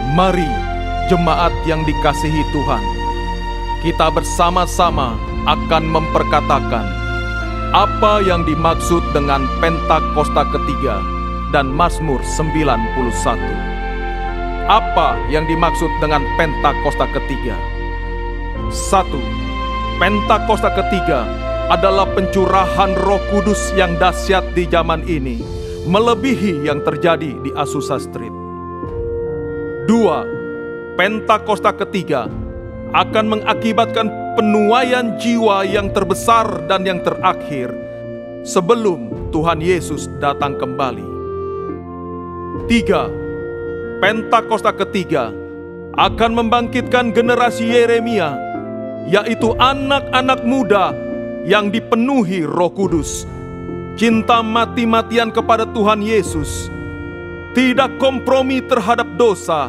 Mari, jemaat yang dikasihi Tuhan, kita bersama-sama akan memperkatakan apa yang dimaksud dengan Pentakosta ketiga dan Mazmur 91. Apa yang dimaksud dengan Pentakosta ketiga? 1. Pentakosta ketiga adalah pencurahan Roh Kudus yang dahsyat di zaman ini, melebihi yang terjadi di Azusa Street. 2. Pentakosta ketiga akan mengakibatkan penuaian jiwa yang terbesar dan yang terakhir sebelum Tuhan Yesus datang kembali. 3. Pentakosta ketiga akan membangkitkan generasi Yeremia, yaitu anak-anak muda yang dipenuhi Roh Kudus, cinta mati-matian kepada Tuhan Yesus, tidak kompromi terhadap dosa,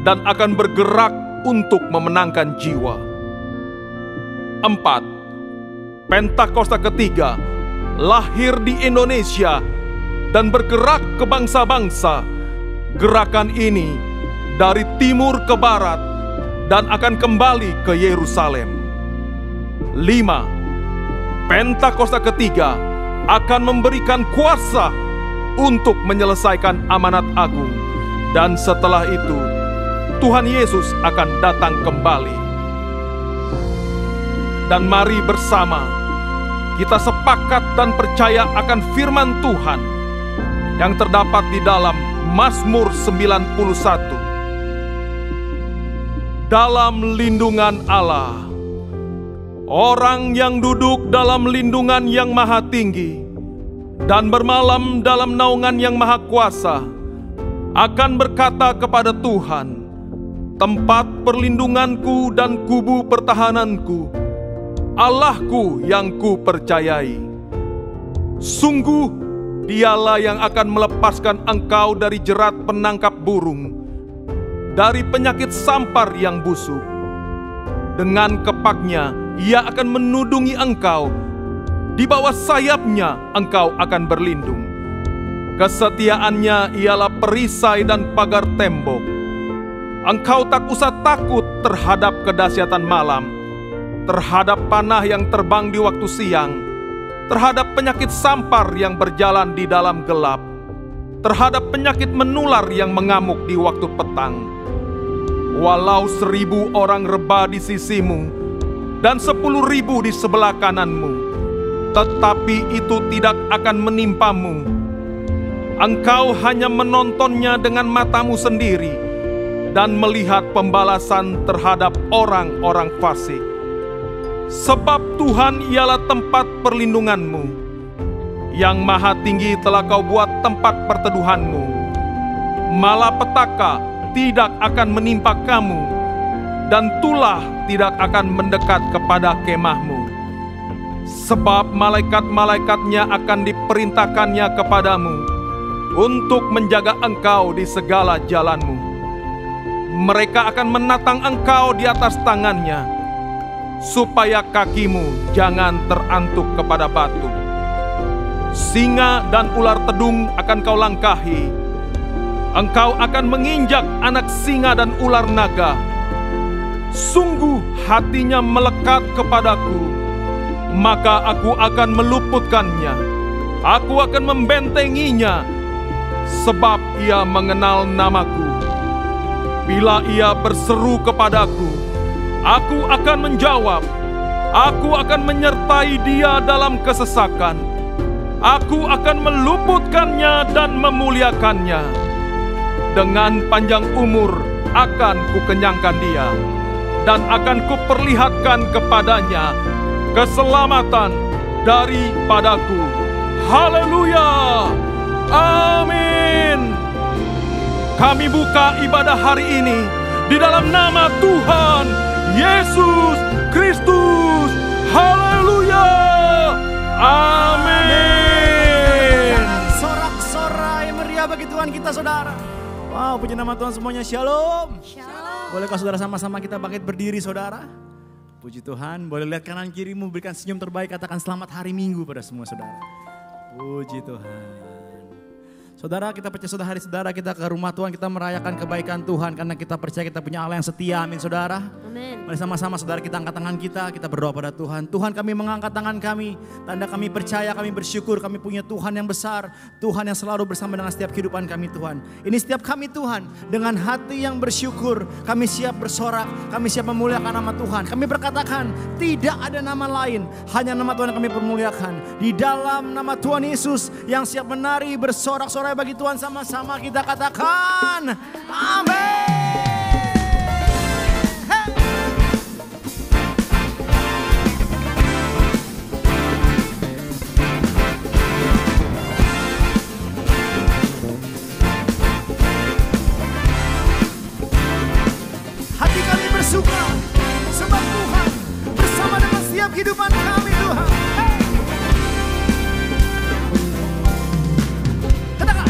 dan akan bergerak untuk memenangkan jiwa. 4. Pentakosta ketiga lahir di Indonesia dan bergerak ke bangsa-bangsa. Gerakan ini dari timur ke barat dan akan kembali ke Yerusalem. 5. Pentakosta ketiga akan memberikan kuasa untuk menyelesaikan amanat agung, dan setelah itu Tuhan Yesus akan datang kembali. Dan mari bersama kita sepakat dan percaya akan firman Tuhan yang terdapat di dalam Mazmur 91. Dalam lindungan Allah, orang yang duduk dalam lindungan yang maha tinggi dan bermalam dalam naungan yang maha kuasa akan berkata kepada Tuhan, tempat perlindunganku dan kubu pertahananku, Allahku yang ku percayai. Sungguh Dialah yang akan melepaskan engkau dari jerat penangkap burung, dari penyakit sampar yang busuk. Dengan kepaknya Ia akan menudungi engkau, di bawah sayapnya engkau akan berlindung. Kesetiaannya ialah perisai dan pagar tembok. Engkau tak usah takut terhadap kedahsyatan malam, terhadap panah yang terbang di waktu siang, terhadap penyakit sampar yang berjalan di dalam gelap, terhadap penyakit menular yang mengamuk di waktu petang. Walau 1000 orang rebah di sisimu dan 10.000 di sebelah kananmu, tetapi itu tidak akan menimpamu. Engkau hanya menontonnya dengan matamu sendiri dan melihat pembalasan terhadap orang-orang fasik. Sebab Tuhan ialah tempat perlindunganmu, yang maha tinggi telah kau buat tempat perteduhanmu. Malapetaka tidak akan menimpa kamu, dan tulah tidak akan mendekat kepada kemahmu. Sebab malaikat-malaikatnya akan diperintahkannya kepadamu untuk menjaga engkau di segala jalanmu. Mereka akan menatang engkau di atas tangannya, supaya kakimu jangan terantuk kepada batu. Singa dan ular tedung akan kau langkahi. Engkau akan menginjak anak singa dan ular naga. Sungguh hatinya melekat kepadaku, maka aku akan meluputkannya. Aku akan membentenginya, sebab ia mengenal namaku. Bila ia berseru kepadaku, aku akan menjawab. Aku akan menyertai dia dalam kesesakan. Aku akan meluputkannya dan memuliakannya. Dengan panjang umur akan kukenyangkan dia, dan akan kuperlihatkan kepadanya keselamatan daripadaku. Haleluya! Amin. Kami buka ibadah hari ini di dalam nama Tuhan Yesus Kristus. Haleluya! Amin. Sorak-sorai meriah bagi Tuhan kita, saudara. Wow, puji nama Tuhan semuanya. Shalom. Shalom. Bolehkah saudara sama-sama kita bangkit berdiri, saudara? Puji Tuhan. Boleh lihat kanan kirimu, berikan senyum terbaik, katakan selamat hari Minggu pada semua saudara. Puji Tuhan. Saudara, kita percaya saudara, hari saudara kita ke rumah Tuhan, kita merayakan kebaikan Tuhan karena kita percaya kita punya Allah yang setia. Amin saudara. Amin. Mari sama-sama saudara kita angkat tangan kita berdoa pada Tuhan. Tuhan, kami mengangkat tangan kami, tanda kami percaya, kami bersyukur, kami punya Tuhan yang besar, Tuhan yang selalu bersama dengan setiap kehidupan kami Tuhan. Ini setiap kami Tuhan, dengan hati yang bersyukur, kami siap bersorak, kami siap memuliakan nama Tuhan. Kami berkatakan tidak ada nama lain, hanya nama Tuhan yang kami permuliakan. Di dalam nama Tuhan Yesus yang siap menari bersorak-sorai bagi Tuhan, sama-sama kita katakan amin. Hati kami bersuka sebab Tuhan bersama dengan setiap kehidupan kami Tuhan. Katakan.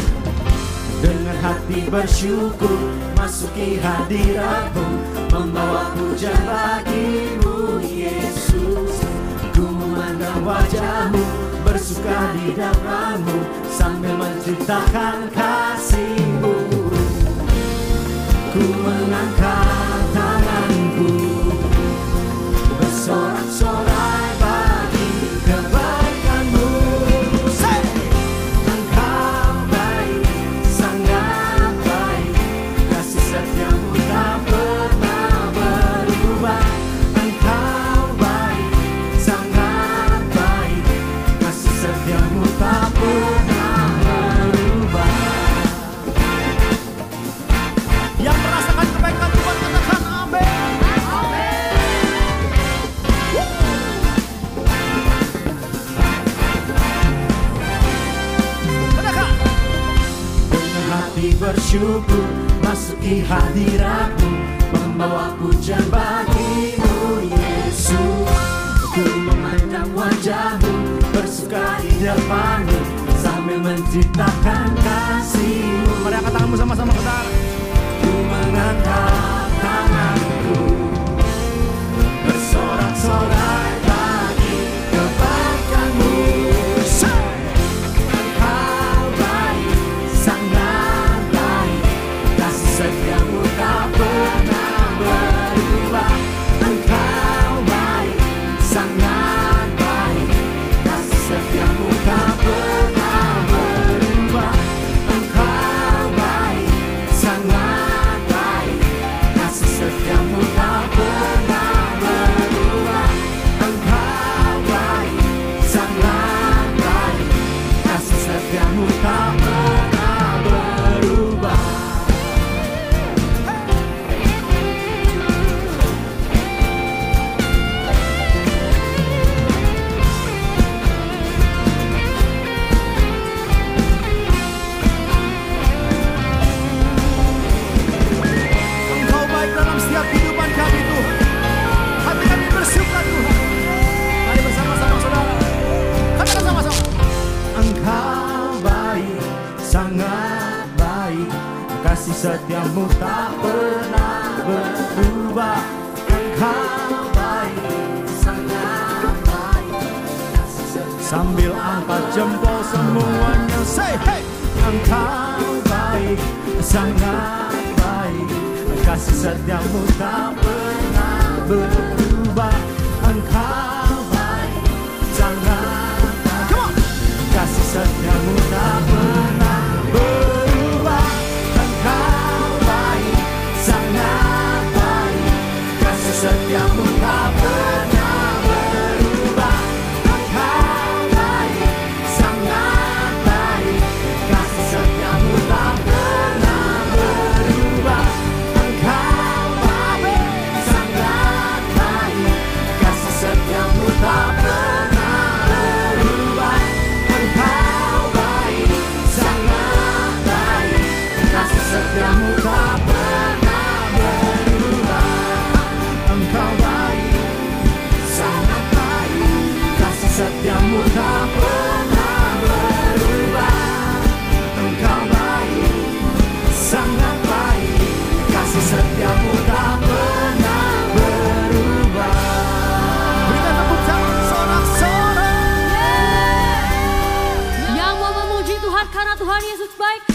Dengan hati bersyukur masuki hadirat-Mu, membawa pujian bagi-Mu Yesus. Ku memandang wajah-Mu, bersuka di dalam-Mu, sambil menceritakan kasih-Mu. Ku mengangkat tanganku, bersorak-sorai bagi kebaikan-Mu. Engkau baik, sangat baik, kasih setia-Mu tak pernah berubah. Engkau baik, sangat baik, kasih setia-Mu tak pernah berubah. Yang merasakan kebaikan Tuhan katakan amin. Katakan. Dengan hati bersyukur masuki hadirat-Mu, membawa pujian bagi-Mu Yesus. Ku memandang wajah-Mu, bersuka di depan-Mu, sambil menciptakan kasih-Mu. Mari angkat tanganmu sama-sama saudara. Ku mengangkat tanganku, bersorak-sorai bagi kebaikan-Mu. Engkau baik, sangat baik, kasih setia-Mu tak pernah berubah. Engkau baik, sangat baik, kasih setia-Mu tak pernah berubah. Engkau baik, sangat baik, kasih setia-Mu tak pernah berubah. Engkau baik, sangat baik, kasih setia-Mu tak pernah berubah. Engkau baik dalam setiap kehidupan kami Tuhan. Hati kami bersyukur Tuhan. Mari bersama-sama saudara. Katakan sama-sama. Engkau baik, sangat baik, kasih setia-Mu tak pernah berubah. Engkau baik, sangat baik, kasih setia-Mu. Sambil angkat jempol semuanya say hey. Engkau baik, sangat baik, kasih setia-Mu tak pernah berubah. Engkau baik, sangat baik, kasih setia-Mu tak pernah berubah. Engkau baik, sangat baik, kasih setia-Mu tak pernah berubah. Engkau baik, sangat baik, kasih setia-Mu tak pernah berubah. Engkau baik, sangat baik, kasih setia-Mu tak pernah berubah. Engkau baik, sangat baik, kasih setia-Mu tak pernah berubah. Engkau baik, sangat baik, kasih setia-Mu tak pernah berubah. Engkau baik, sangat baik, kasih setia-Mu tak pernah berubah. Berikan tepuk tangan sorak-sorai. Yang mau memuji Tuhan karena Tuhan Yesus baik.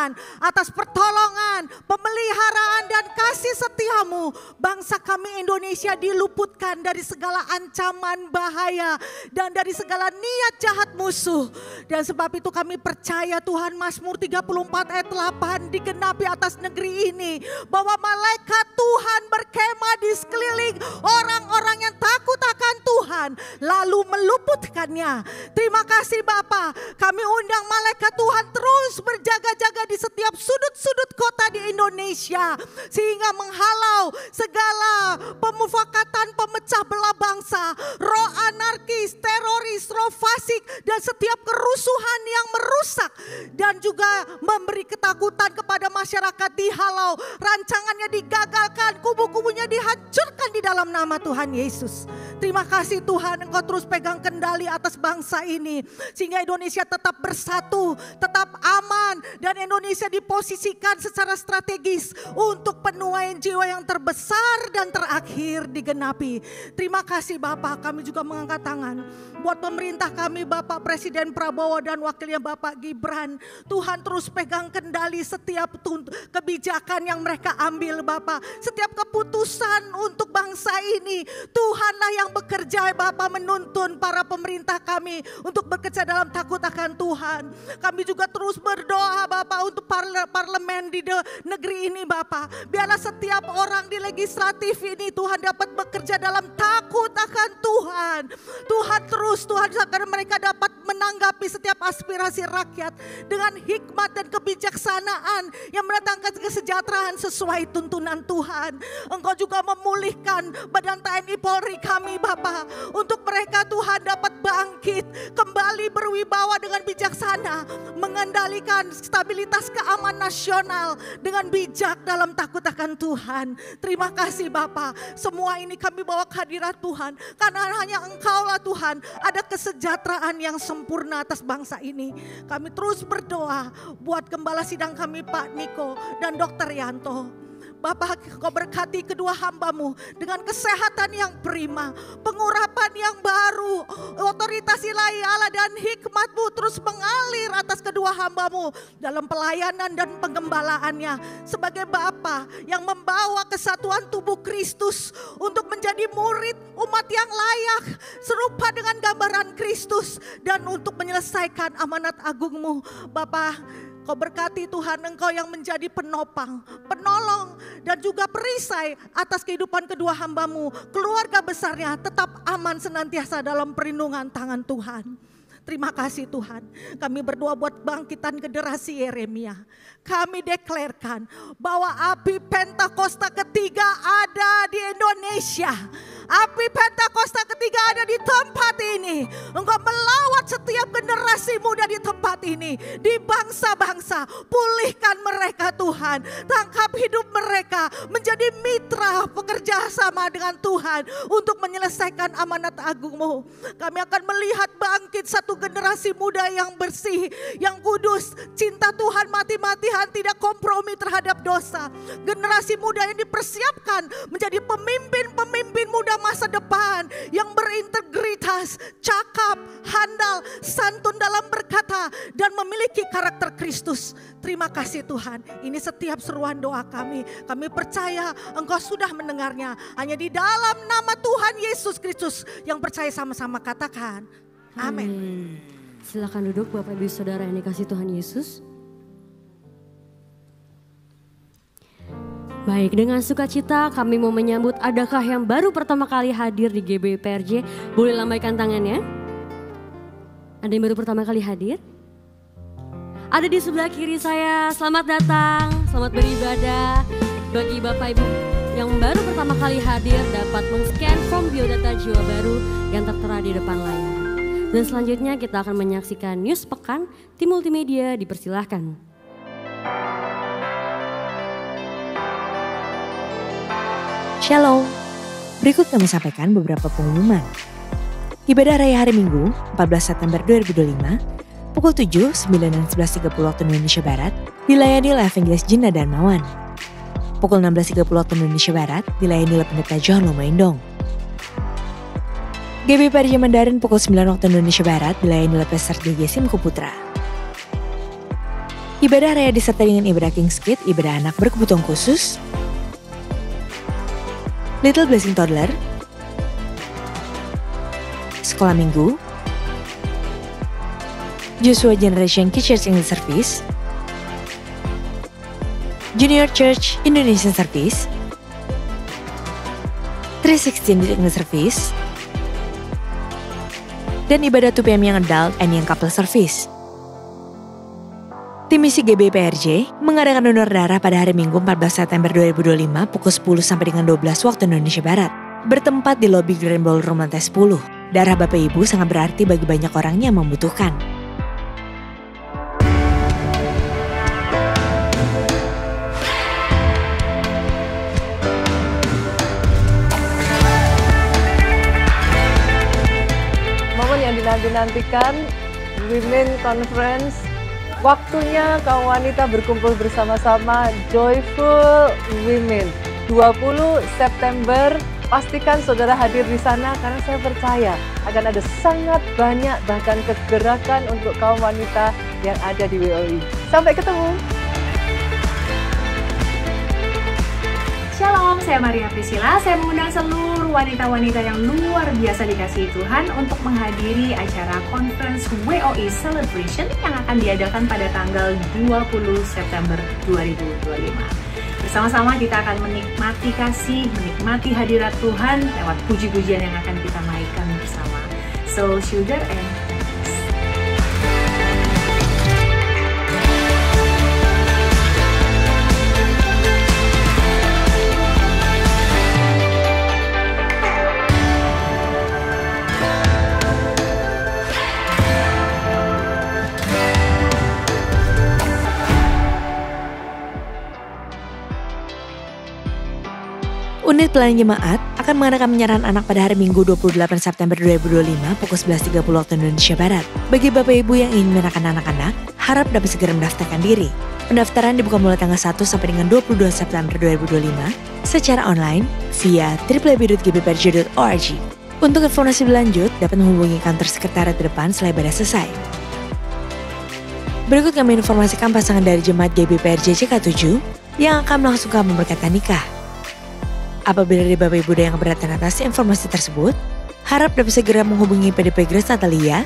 Tuhan, atas pertolongan, pemeliharaan dan kasih setiamu. Bangsa kami Indonesia diluputkan dari segala ancaman bahaya dan dari segala niat jahat musuh. Dan sebab itu kami percaya Tuhan, Mazmur 34 ayat 8 digenapi atas negeri ini, bahwa malaikat Tuhan berkemah di sekeliling orang-orang yang takut akan Tuhan, lalu meluputkannya. Terima kasih Bapa, kami undang malaikat Tuhan terus berjaga-jaga di setiap sudut-sudut kota di Indonesia, sehingga menghalau segala pemufakatan pemecah belah bangsa, roh anarkis, teroris, roh fasik, dan setiap kerusuhan yang merusak dan juga memberi ketakutan kepada masyarakat dihalau, rancangannya digagalkan, kubu-kubunya dihancurkan di dalam nama Tuhan Yesus. Terima kasih Tuhan, Engkau terus pegang kendali atas bangsa ini, sehingga Indonesia tetap bersatu, tetap aman, dan Indonesia diposisikan secara strategis untuk penuaian jiwa yang terbesar dan terakhir digenapi. Terima kasih Bapak, kami juga mengangkat tangan buat pemerintah kami, Bapak Presiden Prabowo dan wakilnya Bapak Gibran. Tuhan terus pegang kendali setiap kebijakan yang mereka ambil Bapak, setiap keputusan untuk bangsa ini. Tuhanlah yang bekerja Bapak, menuntun para pemerintah kami untuk bekerja dalam takut akan Tuhan. Kami juga terus berdoa Bapak untuk parlemen di negeri ini Bapak. Biarlah setiap orang di legislatif ini Tuhan dapat bekerja dalam takut akan Tuhan. Tuhan terus, Tuhan agar mereka dapat menanggapi setiap aspirasi rakyat dengan hikmat dan kebijaksanaan yang mendatangkan kesejahteraan sesuai tuntunan Tuhan. Engkau juga memulihkan badan TNI Polri kami Bapak, untuk mereka Tuhan dapat bangkit kembali berwibawa dengan bijaksana, mengendalikan stabilitas keamanan nasional dengan bijak dalam takut akan Tuhan. Terima kasih Bapak, semua ini kami bawa ke hadirat Tuhan, karena hanya Engkaulah Tuhan ada kesejahteraan yang sempurna atas bangsa ini. Kami terus berdoa buat gembala sidang kami Pak Niko dan Dr. Yanto. Bapak, Kau berkati kedua hamba-Mu dengan kesehatan yang prima, pengurapan yang baru, otoritas ilahi Allah dan hikmat-Mu terus mengalir atas kedua hamba-Mu dalam pelayanan dan penggembalaannya. Sebagai Bapa yang membawa kesatuan tubuh Kristus untuk menjadi murid umat yang layak serupa dengan gambaran Kristus, dan untuk menyelesaikan amanat agung-Mu. Bapak, Kau berkati Tuhan, Engkau yang menjadi penopang, penolong, dan juga perisai atas kehidupan kedua hamba-Mu. Keluarga besarnya tetap aman senantiasa dalam perlindungan tangan Tuhan. Terima kasih Tuhan. Kami berdoa buat bangkitan generasi Yeremia. Kami deklarkan bahwa api Pentakosta ketiga ada di Indonesia. Api Pentakosta ketiga ada di tempat ini. Engkau melawat setiap generasi muda di tempat ini, di bangsa-bangsa. Pulihkan mereka Tuhan. Tangkap hidup mereka menjadi mitra bekerja sama dengan Tuhan untuk menyelesaikan amanat agung-Mu. Kami akan melihat bangkit satu generasi muda yang bersih, yang kudus, cinta Tuhan mati-matian, tidak kompromi terhadap dosa. Generasi muda yang dipersiapkan menjadi pemimpin-pemimpin muda masa depan yang berintegritas, cakap, handal, santun dalam berkata, dan memiliki karakter Kristus. Terima kasih Tuhan. Ini setiap seruan doa kami. Kami percaya Engkau sudah mendengarnya. Hanya di dalam nama Tuhan Yesus Kristus yang percaya, sama-sama katakan amin. Silakan duduk Bapak Ibu Saudara yang dikasihi Tuhan Yesus. Baik, dengan sukacita kami mau menyambut adakah yang baru pertama kali hadir di GBPRJ. Boleh lambaikan tangannya. Ada yang baru pertama kali hadir? Ada di sebelah kiri saya. Selamat datang, selamat beribadah. Bagi Bapak Ibu yang baru pertama kali hadir dapat men-scan form biodata jiwa baru yang tertera di depan layar. Dan selanjutnya kita akan menyaksikan News Pekan Tim Multimedia, dipersilahkan. Shalom, berikut kami sampaikan beberapa pengumuman. Ibadah Raya Hari Minggu 14 September 2025 pukul 7, 9, dan 11.30 waktu Indonesia Barat dilayani oleh Evangelis Jinda Darmawan. Pukul 16.30 waktu Indonesia Barat dilayani oleh Pendeta John Lomaindong. GBPRJ Mandarin pukul 9 waktu Indonesia Barat dilayani oleh Pastor JJ Simku Putra. Ibadah raya disertai dengan ibadah King's Kids, ibadah anak berkebutuhan khusus, Little Blessing Toddler, sekolah minggu, Joshua Generation Kids Church English Service, Junior Church Indonesian Service, 316 English Service, dan ibadah 2PM yang adult and yang couple service. Tim misi GBPRJ mengadakan donor darah pada hari Minggu 14 September 2025 pukul 10 sampai dengan 12 waktu Indonesia Barat. Bertempat di lobi Grand Ballroom lantai 10. Darah Bapak Ibu sangat berarti bagi banyak orang yang membutuhkan. Momen yang dinanti-nantikan, Women Conference. Waktunya kaum wanita berkumpul bersama-sama, Joyful Women. 20 September, pastikan saudara hadir di sana karena saya percaya akan ada sangat banyak bahkan kegerakan untuk kaum wanita yang ada di WOI. Sampai ketemu. Shalom, saya Maria Priscilla. Saya mengundang seluruh wanita-wanita yang luar biasa dikasihi Tuhan untuk menghadiri acara Conference WOI Celebration yang akan diadakan pada tanggal 20 September 2025. Bersama-sama kita akan menikmati kasih, menikmati hadirat Tuhan lewat puji-pujian yang akan kita naikkan bersama. So, sugar and Unit Pelayanan Jemaat akan mengadakan penyerahan anak pada hari Minggu 28 September 2025 pukul 11.30 waktu Indonesia Barat. Bagi Bapak Ibu yang ingin menyerahkan anak-anak, harap dapat segera mendaftarkan diri. Pendaftaran dibuka mulai tanggal 1 sampai dengan 22 September 2025 secara online via www.gbprj.org. Untuk informasi lebih lanjut, dapat menghubungi kantor sekretariat di depan setelah ibadah selesai. Berikut kami informasikan pasangan dari Jemaat GBPRJ CK7 yang akan melangsungkan pemberkatan nikah. Apabila ada Bapak Ibu yang keberatan atas informasi tersebut, harap dapat segera menghubungi PDP Grace Natalia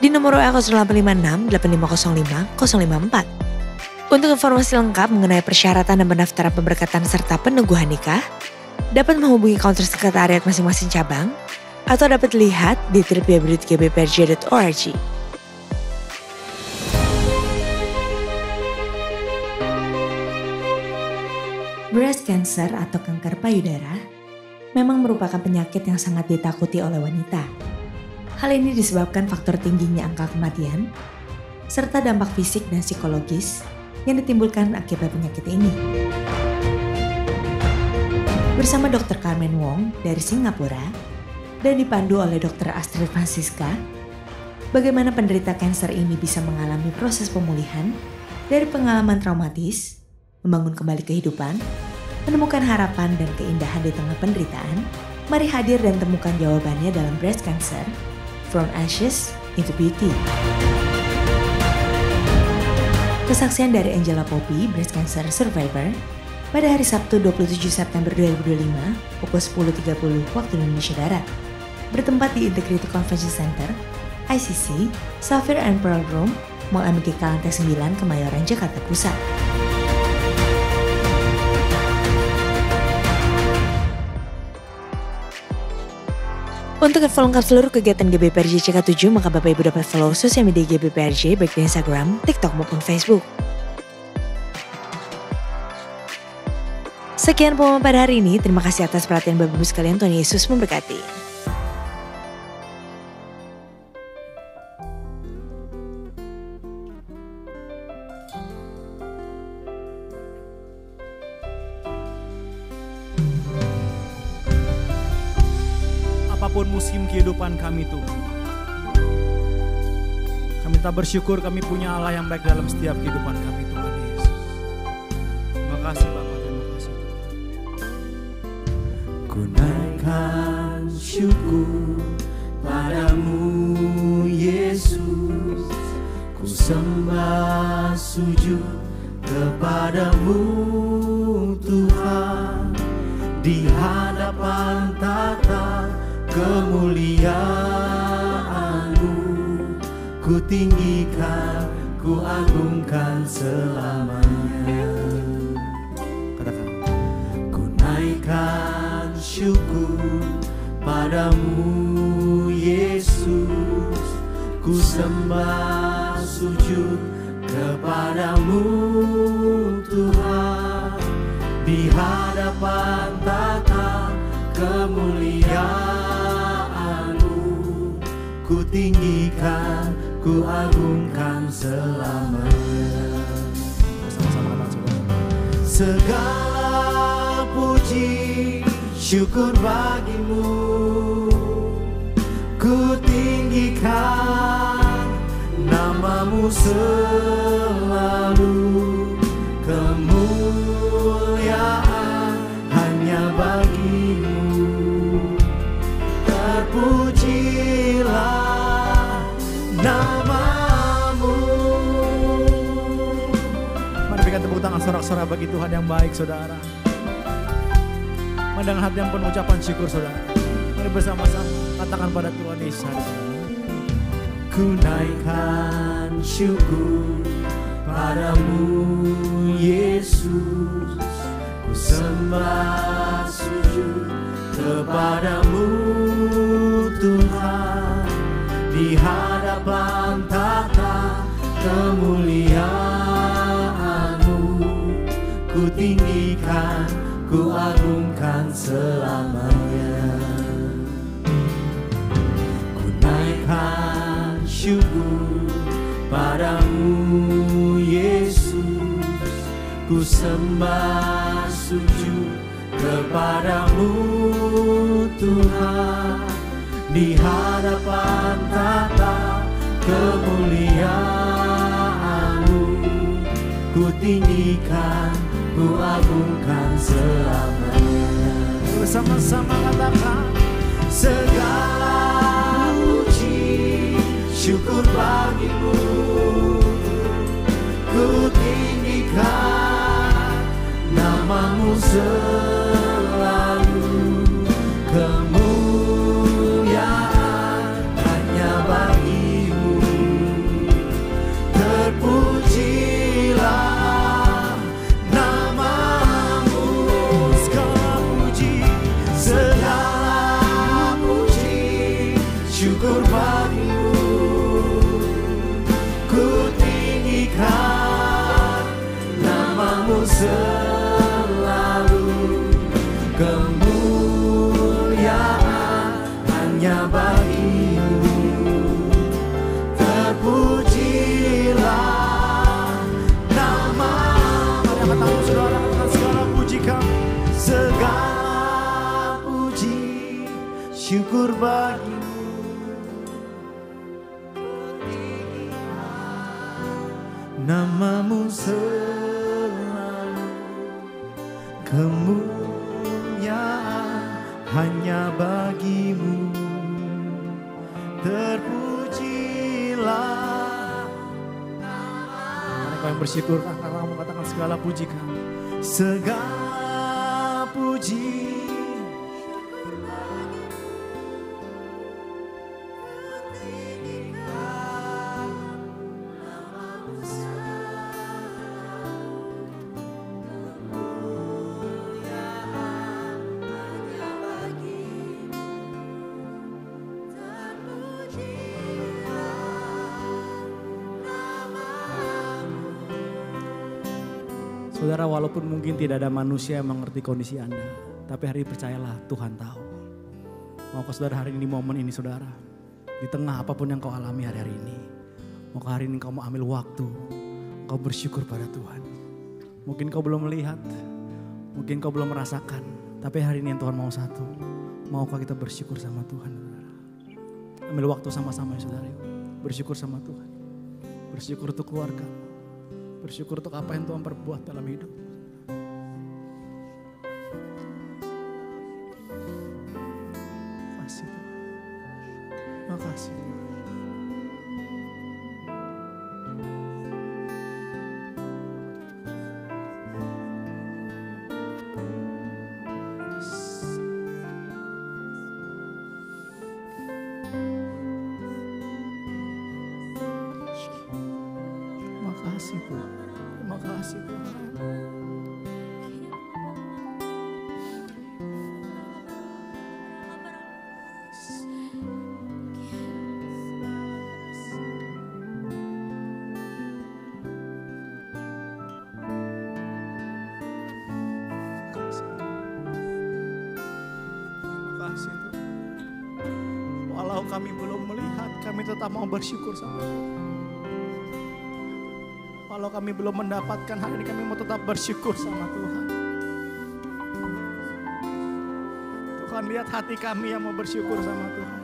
di nomor WA 0856 8505 054. Untuk informasi lengkap mengenai persyaratan dan pendaftaran pemberkatan serta peneguhan nikah, dapat menghubungi counter sekretariat masing-masing cabang atau dapat lihat di www.gbprj.org. Breast cancer atau kanker payudara memang merupakan penyakit yang sangat ditakuti oleh wanita. Hal ini disebabkan faktor tingginya angka kematian, serta dampak fisik dan psikologis yang ditimbulkan akibat penyakit ini. Bersama Dr. Carmen Wong dari Singapura dan dipandu oleh Dr. Astrid Francisca, bagaimana penderita kanker ini bisa mengalami proses pemulihan dari pengalaman traumatis, membangun kembali kehidupan, menemukan harapan dan keindahan di tengah penderitaan. Mari hadir dan temukan jawabannya dalam Breast Cancer, From Ashes into Beauty. Kesaksian dari Angela Poppy, Breast Cancer Survivor, pada hari Sabtu 27 September 2025 pukul 10.30 waktu Indonesia Barat. Bertempat di Integrity Convention Center, ICC, Sapphire and Pearl Room, Mall MGK lantai 9, Kemayoran, Jakarta Pusat. Untuk info lengkap seluruh kegiatan GBPRJ CK7, maka Bapak Ibu dapat follow sosial media GBPRJ baik di Instagram, TikTok maupun Facebook. Sekian pengumuman pada hari ini. Terima kasih atas perhatian Bapak Ibu sekalian. Tuhan Yesus memberkati. Apapun musim kehidupan kami Tuhan, kami tak bersyukur kami punya Allah yang baik dalam setiap kehidupan kami Tuhan Yesus. Terima kasih Bapak, terima kasih. Ku naikkan syukur padamu Yesus, ku sembah sujud kepadamu Tuhan, di hadapan tata kemuliaan-Mu, ku tinggikan, ku agungkan selamanya. Katakan, ku naikkan syukur padamu Yesus, ku sembah sujud kepadamu Tuhan, di hadapan tata kemuliaan-Mu, ku tinggikan, ku agungkan selamanya. bersama-sama katakan saudara. Segala puji syukur bagimu, ku tinggikan namamu selalu, kemuliaan hanya bagimu, terpujilah namamu. Mari berikan tepuk tangan sorak-sorak bagi Tuhan yang baik saudara. Dengan hati yang penuh ucapan syukur saudara. Mari bersama-sama katakan pada Tuhan Yesus. Ku naikkan syukur padamu Yesus, ku sembah sujud kepadamu Tuhan, di hadapan tata kemuliaan-Mu, ku tinggikan, ku agungkan selamanya. Ku naikkan syukur padamu Yesus, ku sembah sujud kepadamu Tuhan, di hadapan tata kemuliaan-Mu, ku tinggikan, ku agungkan selamanya. Bersama-sama katakan, segala puji syukur bagimu, ku tinggikan namamu selalu, kemuliaan hanya bagimu, terpujilah namamu. Segala puji syukur bagimu, ku tinggikan namamu selalu, kemuliaan hanya bagimu, terpujilah namamu. katakan saudara, katakan segala puji kami. Segala puji syukur bagimu, namamu selalu, kemuliaan hanya bagimu, terpujilah. Mereka yang bersyukur, kamu katakan segala puji kami. Segala puji Saudara, walaupun mungkin tidak ada manusia yang mengerti kondisi Anda, tapi hari ini percayalah Tuhan tahu. Maukah saudara hari ini di momen ini saudara, di tengah apapun yang kau alami hari-hari ini, maukah hari ini kau mau ambil waktu, kau bersyukur pada Tuhan. Mungkin kau belum melihat, mungkin kau belum merasakan, tapi hari ini yang Tuhan mau satu, maukah kita bersyukur sama Tuhan saudara. Ambil waktu sama-sama ya saudara, bersyukur sama Tuhan, bersyukur untuk keluarga, bersyukur untuk apa yang Tuhan perbuat dalam hidup. Makasih Tuhan. Makasih Tuhan. kasih Tuhan. Terima kasih Tuhan. Kasih Tuhan. Walau kami belum melihat, kami tetap mau bersyukur sama Tuhan. Walau kami belum mendapatkan hari ini, kami mau tetap bersyukur sama Tuhan. Tuhan, lihat hati kami yang mau bersyukur sama Tuhan.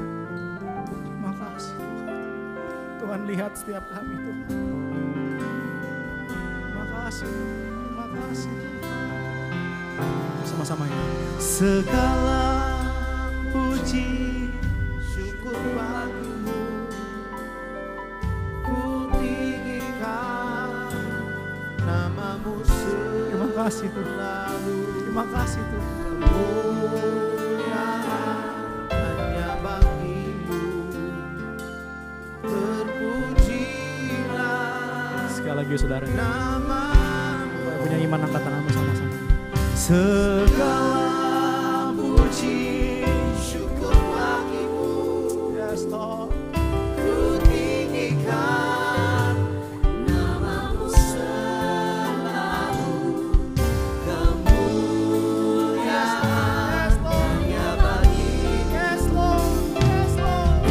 Terima kasih. Tuhan, lihat setiap kami Tuhan. Terima kasih. Terima kasih. Sama-sama ya. Segala puji syukur bagimu, ku tinggikan namamu Terima kasih Tuhan. selalu. Terima kasih Tuhan. Kemuliaan hanya bagimu, terpujilah Sekali lagi saudara. namamu. Kalau punya iman, angkat tanganmu sama-sama. Segala puji syukur bagimu, Yes Lord. ku tinggikan namamu selalu. Kemuliaan hanya bagimu, Yes Lord. Yes Lord.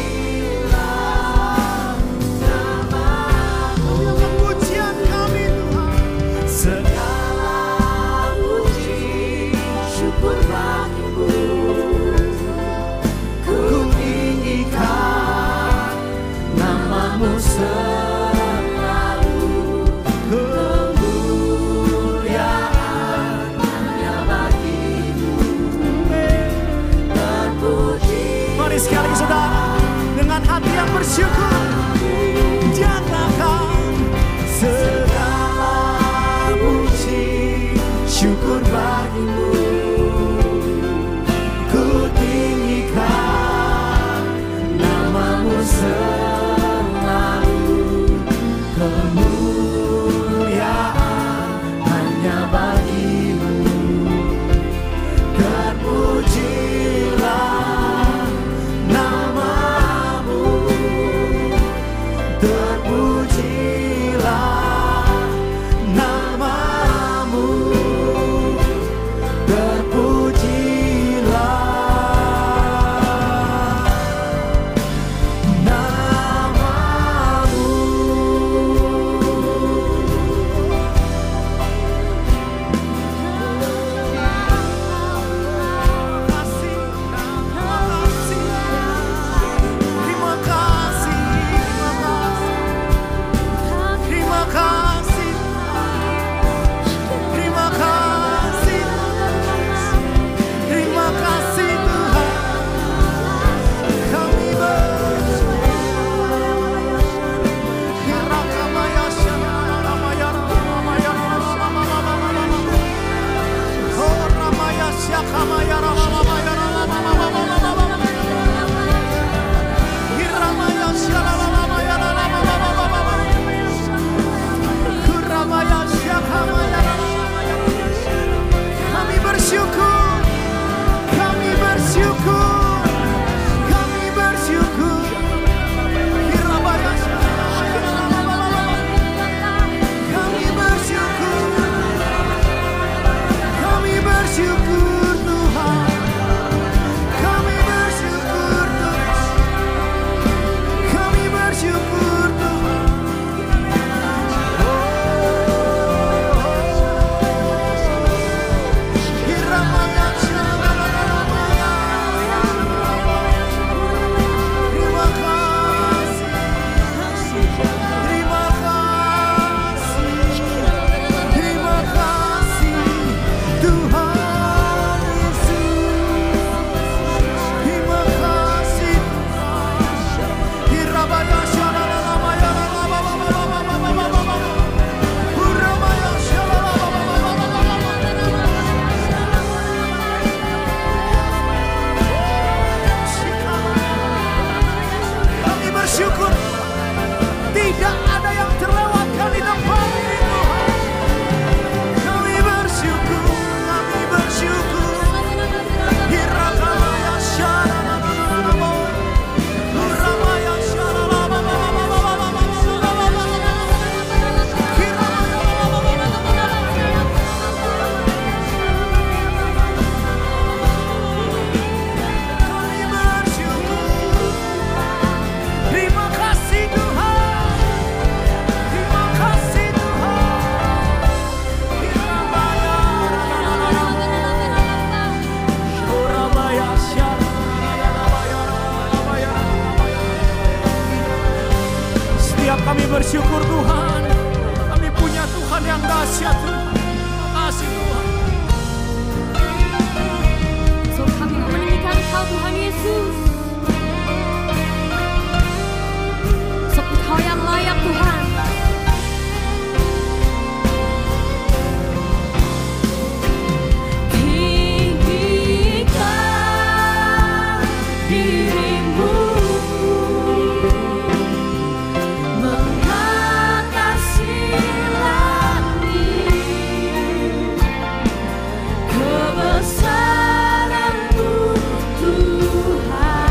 terpujilah namamu. Pujian kami Tuhan. Segala puji syukur bagimu, ku tinggikan namamu selalu. Kemuliaan hanya bagimu, terpuji. Mari sekali lagi saudara, dengan hati yang bersyukur, nyatakan Segala puji syukur bagimu, ku tinggikan namamu selalu. Kemuliaan hanya bagimu, terpujilah namamu. Setiap kami bersyukur Tuhan, kami punya Tuhan yang dahsyat Tuhan. Terima kasih Tuhan. So kami menyanyikan Engkau Tuhan Yesus. So Engkau yang layak Tuhan. Tinggikan dirimu mengatasi langit, kebesaran-Mu Tuhan.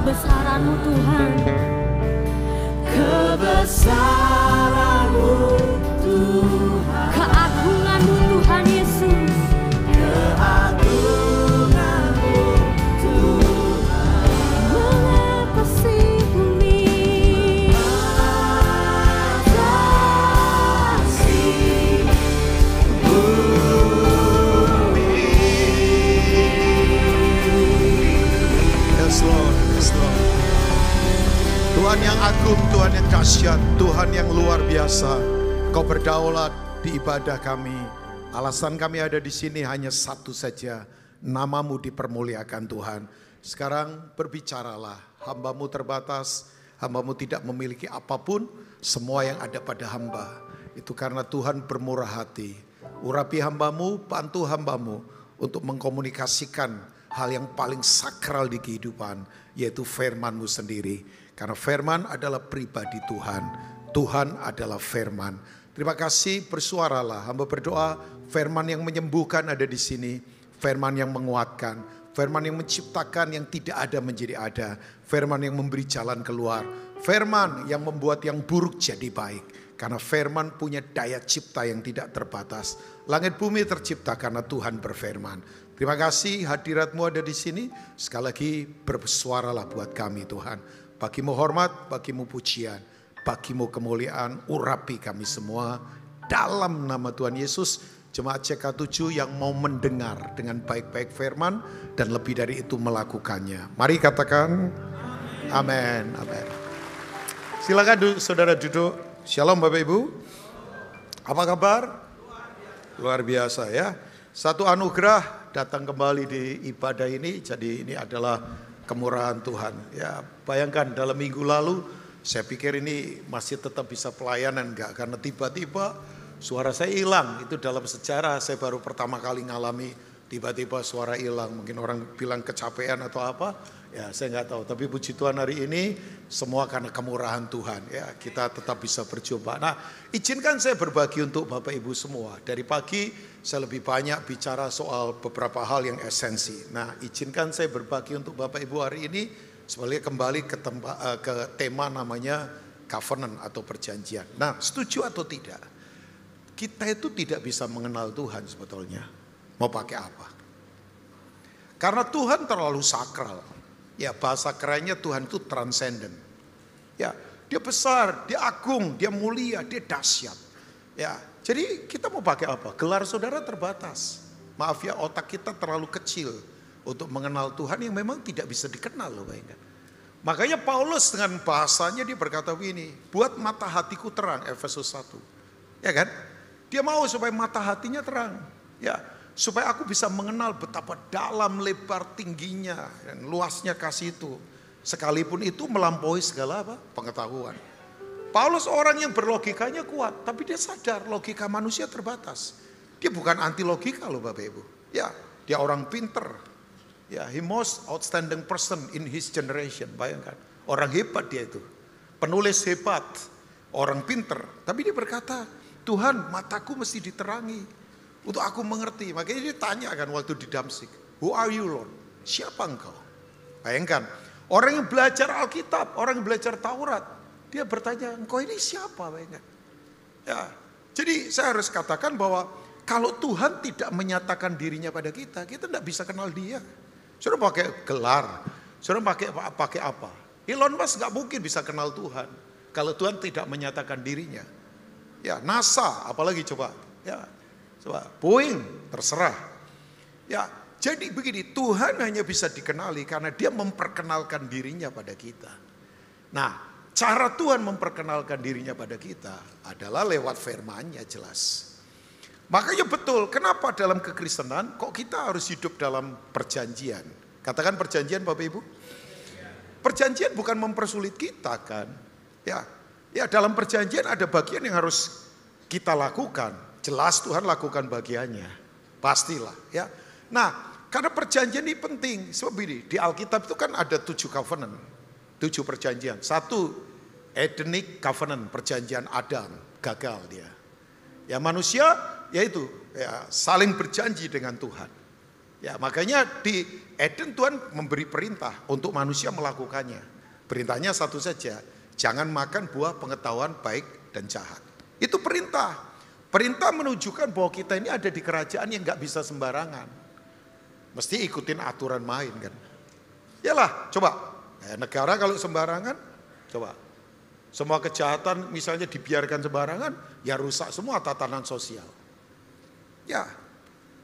kebesaran-Mu Tuhan. Kebesaran-Mu Tuhan, Keagungan-Mu Tuhan Yesus. keagungan-Mu Tuhan, Mengepasi bumi. atasi bumi. Yes Lord, yes Lord. Tuhan yang agung, Tuhan yang dahsyat, Tuhan yang luar biasa. Kau berdaulat di ibadah kami. Alasan kami ada di sini hanya satu saja, nama-Mu dipermuliakan Tuhan. Sekarang berbicaralah, hamba-Mu terbatas, hamba-Mu tidak memiliki apapun, semua yang ada pada hamba. Itu karena Tuhan bermurah hati. Urapi hamba-Mu, bantu hamba-Mu untuk mengkomunikasikan hal yang paling sakral di kehidupan, yaitu firman-Mu sendiri. Karena firman adalah pribadi Tuhan. Tuhan adalah firman. Terima kasih, bersuaralah. Hamba berdoa, firman yang menyembuhkan ada di sini. Firman yang menguatkan. Firman yang menciptakan yang tidak ada menjadi ada. Firman yang memberi jalan keluar. Firman yang membuat yang buruk jadi baik. Karena firman punya daya cipta yang tidak terbatas. Langit bumi tercipta karena Tuhan berfirman. Terima kasih hadirat-Mu ada di sini. Sekali lagi bersuaralah buat kami Tuhan. Bagi-Mu hormat, bagi-Mu pujian, bagi-Mu kemuliaan, urapi kami semua. Dalam nama Tuhan Yesus, jemaat CK7 yang mau mendengar dengan baik-baik firman dan lebih dari itu melakukannya. Mari katakan amin, amin. Silakan saudara duduk. Shalom Bapak Ibu. Apa kabar? Luar biasa ya. Satu anugerah datang kembali di ibadah ini. Jadi ini adalah kemurahan Tuhan. Ya, bayangkan dalam minggu lalu saya pikir ini masih tetap bisa pelayanan enggak, karena tiba-tiba suara saya hilang. Itu dalam sejarah saya baru pertama kali ngalami tiba-tiba suara hilang. Mungkin orang bilang kecapean atau apa, ya saya nggak tahu. Tapi puji Tuhan hari ini semua karena kemurahan Tuhan. Ya, kita tetap bisa berjumpa. Nah, izinkan saya berbagi untuk Bapak Ibu semua. Dari pagi saya lebih banyak bicara soal beberapa hal yang esensi. Nah, izinkan saya berbagi untuk Bapak Ibu hari ini sebagai kembali ke tema namanya covenant atau perjanjian. Nah, setuju atau tidak? Kita itu tidak bisa mengenal Tuhan sebetulnya. Mau pakai apa? Karena Tuhan terlalu sakral. Ya, bahasa kerennya Tuhan itu transcendent. Ya, dia besar, dia agung, dia mulia, dia dahsyat. Ya, jadi kita mau pakai apa? Gelar saudara terbatas. Maaf ya, otak kita terlalu kecil untuk mengenal Tuhan yang memang tidak bisa dikenal loh, bayangkan. Makanya Paulus dengan bahasanya dia berkata begini, buat mata hatiku terang, Efesus 1. Ya kan? Dia mau supaya mata hatinya terang. Ya, supaya aku bisa mengenal betapa dalam, lebar, tingginya dan luasnya kasih itu. Sekalipun itu melampaui segala apa? Pengetahuan. Paulus orang yang berlogikanya kuat, tapi dia sadar logika manusia terbatas. Dia bukan anti logika loh Bapak Ibu. Ya, dia orang pinter. Ya, he most outstanding person in his generation. Bayangkan, orang hebat dia itu. Penulis hebat, orang pinter. Tapi dia berkata, Tuhan mataku mesti diterangi untuk aku mengerti. Makanya dia tanya kan waktu di Damsik, who are you Lord? Siapa engkau? Bayangkan, orang yang belajar Alkitab, orang yang belajar Taurat, dia bertanya, engkau ini siapa? Bayangkan. Ya, jadi saya harus katakan bahwa kalau Tuhan tidak menyatakan dirinya pada kita tidak bisa kenal dia. Saudara pakai gelar, saudara pakai apa? Elon Musk gak mungkin bisa kenal Tuhan kalau Tuhan tidak menyatakan dirinya. Ya, NASA, apalagi coba. Ya, coba Boeing, terserah. Ya, jadi begini, Tuhan hanya bisa dikenali karena dia memperkenalkan dirinya pada kita. Nah, cara Tuhan memperkenalkan dirinya pada kita adalah lewat firman-Nya jelas. Makanya betul, kenapa dalam kekristenan kok kita harus hidup dalam perjanjian? Katakan perjanjian Bapak Ibu. Perjanjian bukan mempersulit kita kan. Ya dalam perjanjian ada bagian yang harus kita lakukan. Jelas Tuhan lakukan bagiannya. Pastilah ya. Nah, karena perjanjian ini penting. Sebab ini di Alkitab itu kan ada 7 covenant. 7 perjanjian. 1 Edenic covenant, perjanjian Adam, gagal dia. Ya manusia yaitu ya saling berjanji dengan Tuhan. Ya, makanya di Eden Tuhan memberi perintah untuk manusia melakukannya. Perintahnya satu saja, jangan makan buah pengetahuan baik dan jahat. Itu perintah. Perintah menunjukkan bahwa kita ini ada di kerajaan yang gak bisa sembarangan. Mesti ikutin aturan main kan. Yalah, coba. Negara kalau sembarangan, coba. Semua kejahatan misalnya dibiarkan sembarangan, ya rusak semua tatanan sosial. Ya,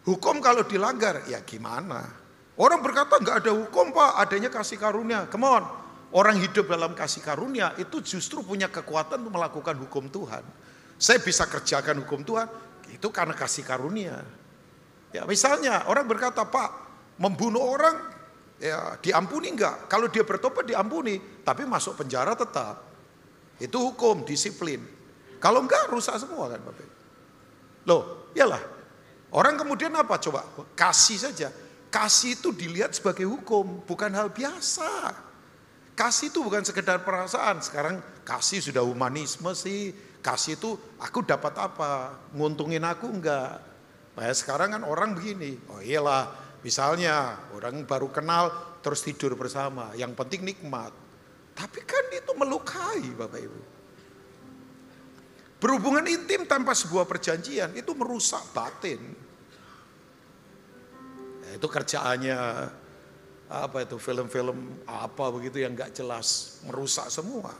hukum kalau dilanggar, ya gimana? Orang berkata nggak ada hukum Pak, adanya kasih karunia. Come on, orang hidup dalam kasih karunia itu justru punya kekuatan untuk melakukan hukum Tuhan. Saya bisa kerjakan hukum Tuhan, itu karena kasih karunia. Ya misalnya orang berkata Pak, membunuh orang ya diampuni enggak? Kalau dia bertobat diampuni, tapi masuk penjara tetap. Itu hukum, disiplin. Kalau enggak rusak semua kan Bapak. Loh, iyalah. Orang kemudian apa coba? Kasih saja. Kasih itu dilihat sebagai hukum, bukan hal biasa. Kasih itu bukan sekedar perasaan. Sekarang kasih sudah humanisme sih. Kasih itu aku dapat apa? Nguntungin aku enggak? Nah sekarang kan orang begini. Oh iyalah, misalnya orang baru kenal terus tidur bersama. Yang penting nikmat. Tapi kan itu melukai Bapak Ibu. Berhubungan intim tanpa sebuah perjanjian itu merusak batin. Itu kerjaannya apa itu film-film apa begitu yang gak jelas, merusak semua.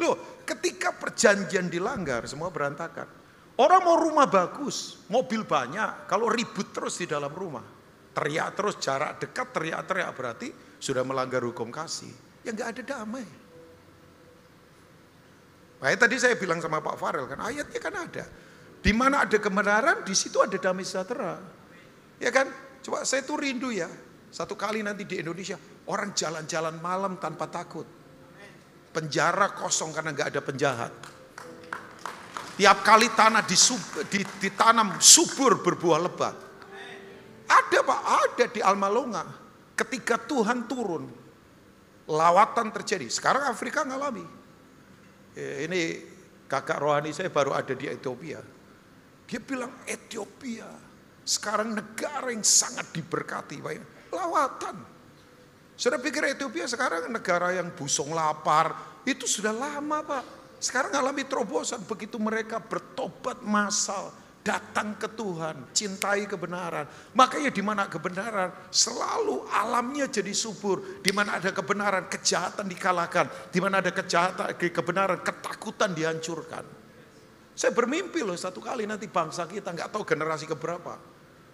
Loh, ketika perjanjian dilanggar semua berantakan. Orang mau rumah bagus, mobil banyak, kalau ribut terus di dalam rumah, teriak terus jarak dekat, teriak-teriak berarti sudah melanggar hukum kasih. Ya gak ada damai. Makanya tadi saya bilang sama Pak Farel kan, ayatnya kan ada. Di mana ada kebenaran, di situ ada damai sejahtera. Ya kan? Coba saya tuh rindu ya, satu kali nanti di Indonesia, orang jalan-jalan malam tanpa takut. Penjara kosong karena gak ada penjahat. Tiap kali tanah ditanam subur berbuah lebat. Ada Pak, ada di Almalonga. Ketika Tuhan turun, lawatan terjadi. Sekarang Afrika ngalami. Ini kakak rohani saya baru ada di Ethiopia. Dia bilang Ethiopia sekarang negara yang sangat diberkati. Lawatan. Sudah pikir Ethiopia sekarang negara yang busung lapar. Itu sudah lama Pak. Sekarang ngalami terobosan. Begitu mereka bertobat massal. Datang ke Tuhan, cintai kebenaran. Makanya di mana kebenaran, selalu alamnya jadi subur. Di mana ada kebenaran, kejahatan dikalahkan. Di mana ada kejahatan, kebenaran, ketakutan dihancurkan. Saya bermimpi loh satu kali nanti bangsa kita, nggak tahu generasi keberapa.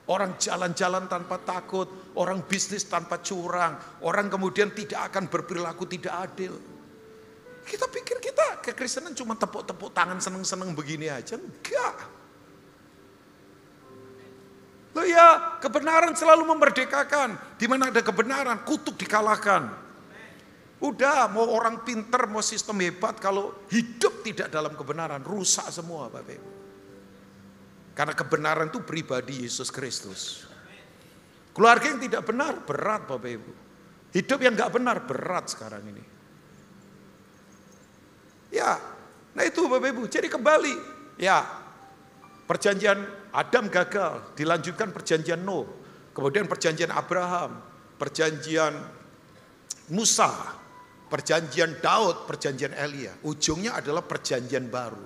Orang jalan-jalan tanpa takut, orang bisnis tanpa curang, orang kemudian tidak akan berperilaku tidak adil. Kita pikir kita kekristenan cuma tepuk-tepuk tangan seneng-seneng begini aja, enggak. Loh ya, kebenaran selalu memerdekakan. Di mana ada kebenaran, kutuk dikalahkan. Udah, mau orang pinter, mau sistem hebat, kalau hidup tidak dalam kebenaran, rusak semua Bapak Ibu. Karena kebenaran itu pribadi Yesus Kristus. Keluarga yang tidak benar, berat Bapak Ibu. Hidup yang gak benar, berat sekarang ini. Ya, nah itu Bapak Ibu, jadi kembali. Ya, perjanjian Adam gagal, dilanjutkan perjanjian Nuh, kemudian perjanjian Abraham, perjanjian Musa, perjanjian Daud, perjanjian Elia. Ujungnya adalah perjanjian baru,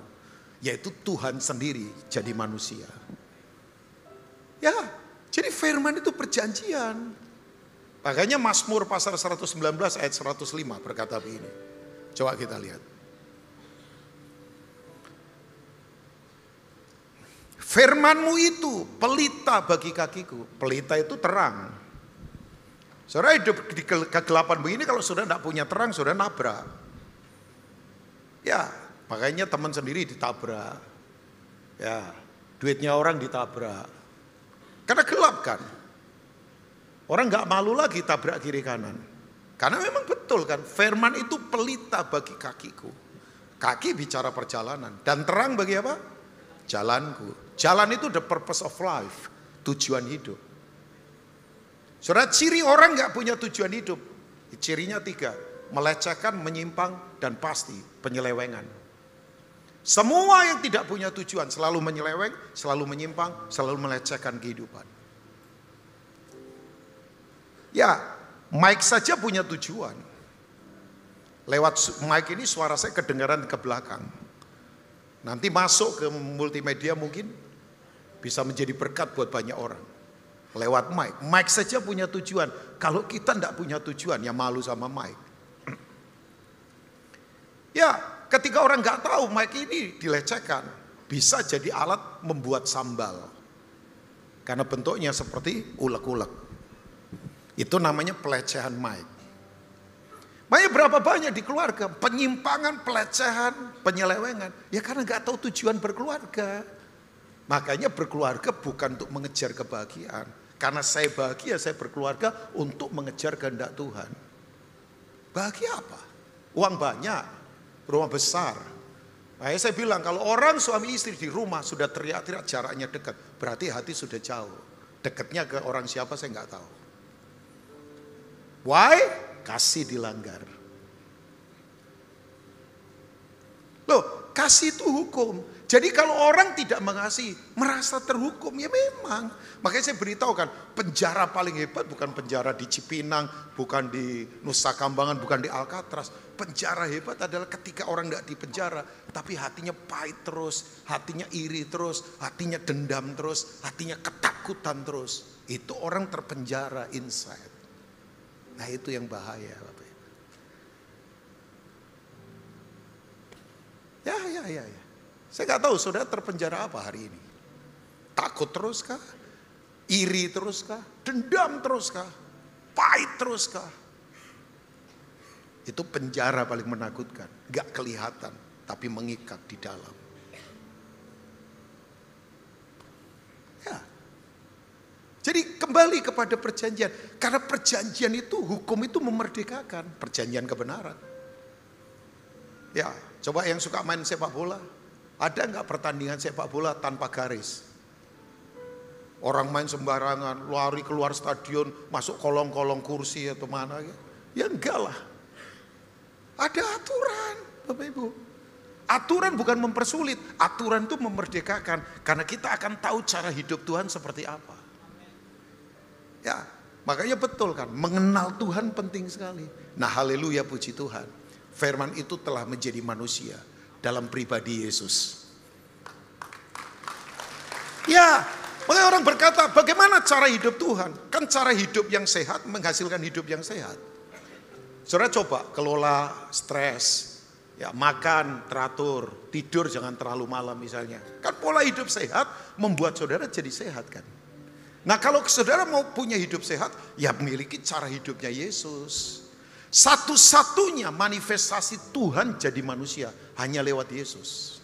yaitu Tuhan sendiri jadi manusia. Ya, jadi firman itu perjanjian. Makanya Mazmur pasal 119 ayat 105 berkata begini. Coba kita lihat. Firmanmu itu pelita bagi kakiku. Pelita itu terang. Saudara hidup di kegelapan begini, kalau sudah tidak punya terang, sudah nabrak. Ya, makanya teman sendiri ditabrak. Ya, duitnya orang ditabrak. Karena gelap kan. Orang nggak malu lagi tabrak kiri kanan. Karena memang betul kan, firman itu pelita bagi kakiku. Kaki bicara perjalanan. Dan terang bagi apa? Jalanku. Jalan itu the purpose of life, tujuan hidup. Saudara, ciri orang gak punya tujuan hidup, cirinya 3, melecehkan, menyimpang, dan pasti penyelewengan. Semua yang tidak punya tujuan selalu menyeleweng, selalu menyimpang, selalu melecehkan kehidupan. Ya, mic saja punya tujuan. Lewat mic ini suara saya kedengaran ke belakang. Nanti masuk ke multimedia mungkin bisa menjadi berkat buat banyak orang. Lewat mic. Mic saja punya tujuan. Kalau kita tidak punya tujuan, ya malu sama mic. Ya, ketika orang nggak tahu mic ini dilecehkan, bisa jadi alat membuat sambal. Karena bentuknya seperti ulek-ulek. Itu namanya pelecehan mic. Makanya berapa banyak di keluarga penyimpangan, pelecehan, penyelewengan. Ya karena nggak tahu tujuan berkeluarga. Makanya berkeluarga bukan untuk mengejar kebahagiaan. Karena saya bahagia, saya berkeluarga untuk mengejar kehendak Tuhan. Bahagia apa? Uang banyak, rumah besar. Makanya saya bilang kalau orang suami istri di rumah sudah teriak-teriak jaraknya dekat, berarti hati sudah jauh. Dekatnya ke orang siapa saya nggak tahu. Why? Kasih dilanggar. Loh, kasih itu hukum. Jadi kalau orang tidak mengasihi, merasa terhukum, ya memang. Makanya saya beritahukan, penjara paling hebat bukan penjara di Cipinang, bukan di Nusa Kambangan, bukan di Alcatraz. Penjara hebat adalah ketika orang tidak di penjara, tapi hatinya pahit terus, hatinya iri terus, hatinya dendam terus, hatinya ketakutan terus. Itu orang terpenjara inside. Nah itu yang bahaya Bapak Ibu. Ya. Saya nggak tahu saudara terpenjara apa hari ini. Takut terus kah? Iri terus kah? Dendam terus kah? Pahit terus kah? Itu penjara paling menakutkan. Gak kelihatan tapi mengikat di dalam. Ya. Jadi kembali kepada perjanjian. Karena perjanjian itu, hukum itu memerdekakan. Perjanjian kebenaran. Ya, coba yang suka main sepak bola. Ada nggak pertandingan sepak bola tanpa garis? Orang main sembarangan, lari keluar stadion, masuk kolong-kolong kursi atau mana. Ya enggak lah. Ada aturan, Bapak Ibu. Aturan bukan mempersulit. Aturan itu memerdekakan. Karena kita akan tahu cara hidup Tuhan seperti apa. Ya, makanya betul kan, mengenal Tuhan penting sekali. Nah, haleluya, puji Tuhan. Firman itu telah menjadi manusia dalam pribadi Yesus. Ya, makanya orang berkata, bagaimana cara hidup Tuhan? Kan cara hidup yang sehat menghasilkan hidup yang sehat. Saudara coba kelola stres, ya makan teratur, tidur jangan terlalu malam misalnya. Kan pola hidup sehat membuat saudara jadi sehat kan. Nah kalau saudara mau punya hidup sehat, ya memiliki cara hidupnya Yesus. Satu-satunya manifestasi Tuhan jadi manusia hanya lewat Yesus.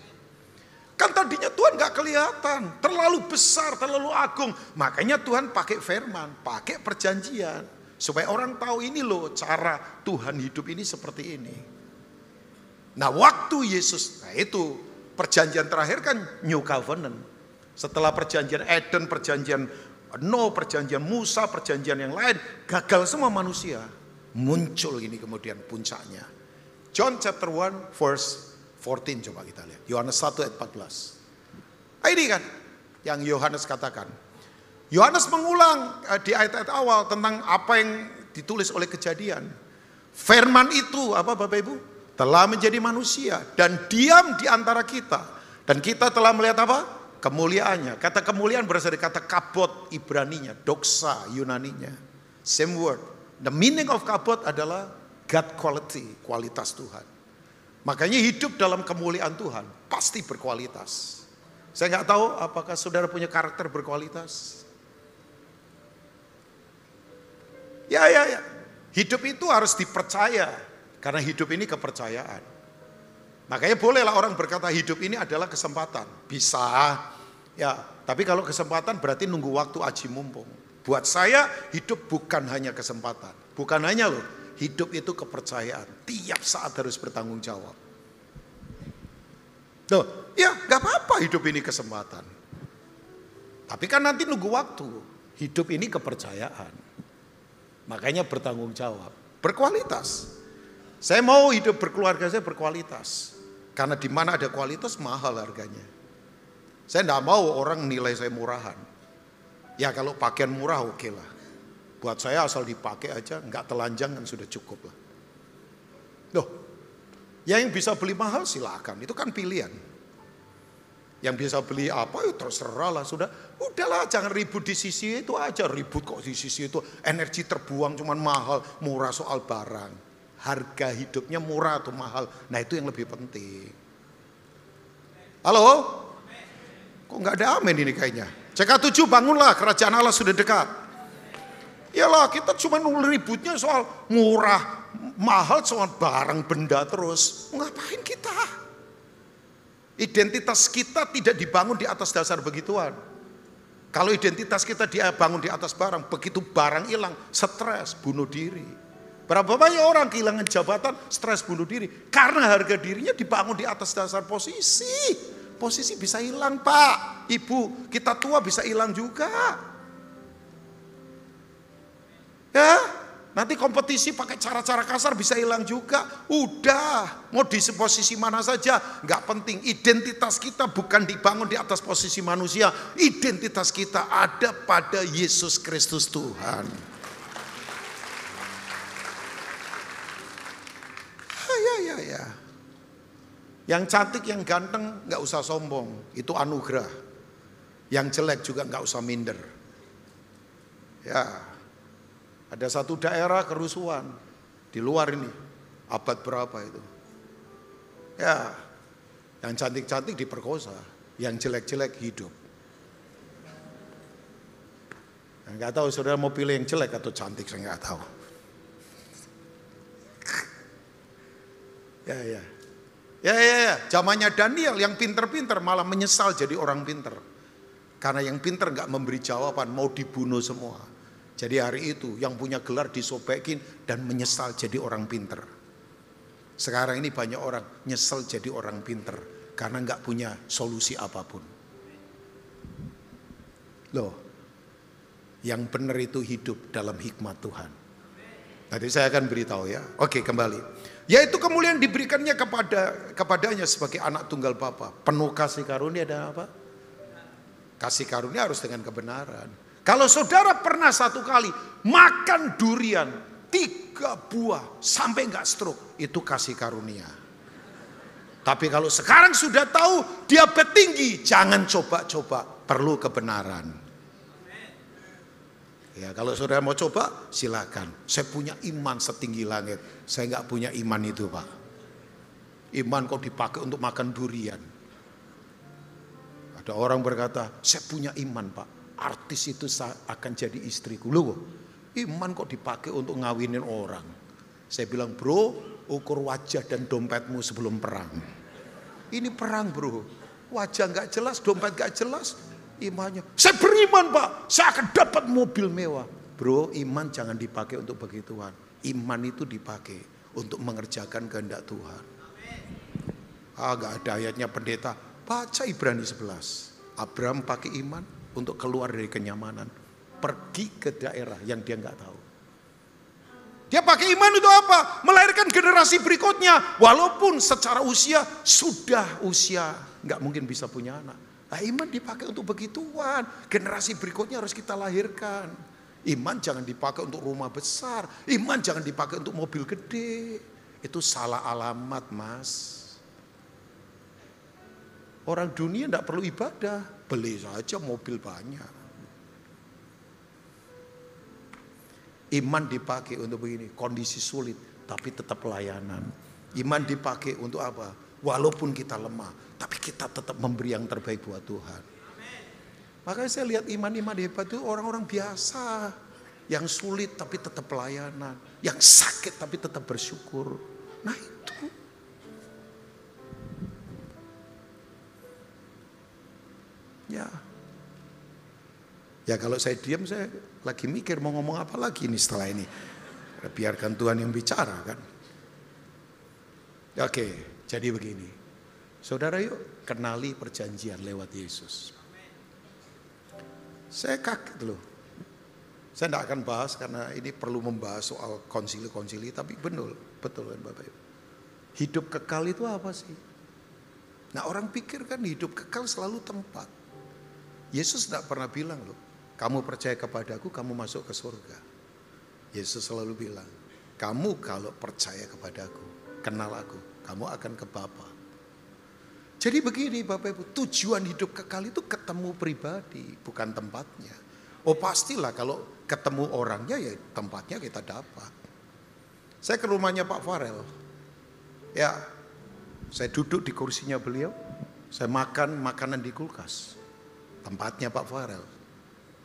Kan tadinya Tuhan gak kelihatan, terlalu besar, terlalu agung. Makanya Tuhan pakai firman, pakai perjanjian. Supaya orang tahu ini loh cara Tuhan hidup ini seperti ini. Nah waktu Yesus, nah itu perjanjian terakhir kan New Covenant. Setelah perjanjian Eden, perjanjian Noah, perjanjian Musa, perjanjian yang lain, gagal semua manusia. Muncul ini kemudian puncaknya. John chapter 1 verse 14 coba kita lihat. Yohanes 1 ayat 14. Nah, ini kan yang Yohanes katakan. Yohanes mengulang di ayat-ayat awal tentang apa yang ditulis oleh Kejadian. Firman itu apa Bapak Ibu? Telah menjadi manusia dan diam di antara kita. Dan kita telah melihat apa? Kemuliaannya. Kata kemuliaan berasal dari kata kabot Ibraninya, doxa Yunaninya. Same word. The meaning of kabot adalah God quality, kualitas Tuhan. Makanya hidup dalam kemuliaan Tuhan pasti berkualitas. Saya nggak tahu apakah saudara punya karakter berkualitas. Ya. Hidup itu harus dipercaya. Karena hidup ini kepercayaan. Makanya bolehlah orang berkata hidup ini adalah kesempatan. Bisa. Ya, tapi kalau kesempatan berarti nunggu waktu aji mumpung. Buat saya hidup bukan hanya kesempatan. Bukan hanya loh. Hidup itu kepercayaan. Tiap saat harus bertanggung jawab. Loh, ya gak apa-apa hidup ini kesempatan. Tapi kan nanti nunggu waktu. Hidup ini kepercayaan. Makanya bertanggung jawab. Berkualitas. Saya mau hidup berkeluarga saya berkualitas. Karena di mana ada kualitas mahal harganya. Saya tidak mau orang nilai saya murahan. Ya kalau pakaian murah oke lah. Buat saya asal dipakai aja, nggak telanjang kan sudah cukup lah. Loh, yang bisa beli mahal silakan, itu kan pilihan. Yang bisa beli apa ya terserah lah, sudah. Udahlah, jangan ribut di sisi itu aja, ribut kok di sisi itu. Energi terbuang cuman mahal, murah soal barang. Harga hidupnya murah atau mahal, nah itu yang lebih penting. Halo? Kok nggak ada amin ini kayaknya? CK7 bangunlah, kerajaan Allah sudah dekat. Iyalah, kita cuma ributnya soal murah, mahal, soal barang benda terus. Ngapain kita? Identitas kita tidak dibangun di atas dasar begituan. Kalau identitas kita dibangun di atas barang, begitu barang hilang, stres, bunuh diri. Berapa banyak orang kehilangan jabatan, stres, bunuh diri. Karena harga dirinya dibangun di atas dasar posisi. Posisi bisa hilang, Pak, Ibu. Kita tua bisa hilang juga. Ya, nanti kompetisi pakai cara-cara kasar bisa hilang juga. Udah, mau di posisi mana saja, nggak penting. Identitas kita bukan dibangun di atas posisi manusia. Identitas kita ada pada Yesus Kristus Tuhan. Ya. Yang cantik, yang ganteng nggak usah sombong, itu anugerah. Yang jelek juga nggak usah minder. Ya. Ada satu daerah kerusuhan di luar ini, abad berapa itu? Ya, yang cantik-cantik diperkosa, yang jelek-jelek hidup. Nggak tahu saudara mau pilih yang jelek atau cantik, saya nggak tahu. Ya. Zamannya Daniel yang pinter-pinter malah menyesal jadi orang pinter. Karena yang pinter nggak memberi jawaban, mau dibunuh semua. Jadi hari itu yang punya gelar disobekin dan menyesal jadi orang pinter. Sekarang ini banyak orang nyesel jadi orang pinter karena nggak punya solusi apapun. Loh, yang benar itu hidup dalam hikmat Tuhan. Nanti saya akan beritahu ya. Oke, kembali. Yaitu kemuliaan diberikannya kepadanya sebagai anak tunggal Bapa. Penuh kasih karunia dan apa? Kasih karunia harus dengan kebenaran. Kalau saudara pernah satu kali makan durian 3 buah sampai nggak stroke, itu kasih karunia. Tapi kalau sekarang sudah tahu diabetes tinggi, jangan coba-coba, perlu kebenaran. Ya, kalau saudara mau coba, silakan. Saya punya iman setinggi langit. Saya nggak punya iman itu, Pak. Iman kok dipakai untuk makan durian. Ada orang berkata, saya punya iman, Pak. Artis itu akan jadi istriku. Loh, iman kok dipakai untuk ngawinin orang. Saya bilang, bro, ukur wajah dan dompetmu sebelum perang. Ini perang, bro. Wajah gak jelas, dompet gak jelas, imannya. Saya beriman, Pak, saya akan dapat mobil mewah. Bro, iman jangan dipakai untuk begituan. Iman itu dipakai untuk mengerjakan kehendak Tuhan. Gak ada ayatnya pendeta. Baca Ibrani 11. Abraham pakai iman untuk keluar dari kenyamanan, pergi ke daerah yang dia nggak tahu. Dia pakai iman untuk apa? Melahirkan generasi berikutnya, walaupun secara usia sudah nggak mungkin bisa punya anak. Nah, iman dipakai untuk begituan. Generasi berikutnya harus kita lahirkan. Iman jangan dipakai untuk rumah besar, iman jangan dipakai untuk mobil gede. Itu salah alamat, Mas. Orang dunia tidak perlu ibadah, beli saja mobil banyak. Iman dipakai untuk begini, kondisi sulit tapi tetap pelayanan. Iman dipakai untuk apa? Walaupun kita lemah, tapi kita tetap memberi yang terbaik buat Tuhan. Makanya saya lihat iman-iman hebat itu orang-orang biasa, yang sulit tapi tetap pelayanan, yang sakit tapi tetap bersyukur. Nah itu. Ya kalau saya diam, saya lagi mikir mau ngomong apa lagi nih setelah ini. Biarkan Tuhan yang bicara kan. Oke, jadi begini. Saudara yuk kenali perjanjian lewat Yesus. Saya kaget loh. Saya tidak akan bahas karena ini perlu membahas soal konsili-konsili. Tapi betul kan Bapak Ibu. Hidup kekal itu apa sih? Nah orang pikir kan hidup kekal selalu tempat. Yesus tidak pernah bilang loh, kamu percaya kepadaku, kamu masuk ke surga. Yesus selalu bilang, kamu kalau percaya kepadaku, kenal aku, kamu akan ke Bapa. Jadi begini Bapak Ibu, tujuan hidup kekal itu ketemu pribadi, bukan tempatnya. Oh pastilah kalau ketemu orangnya ya tempatnya kita dapat. Saya ke rumahnya Pak Farel. Ya, saya duduk di kursinya beliau, saya makan makanan di kulkas. Tempatnya Pak Farel.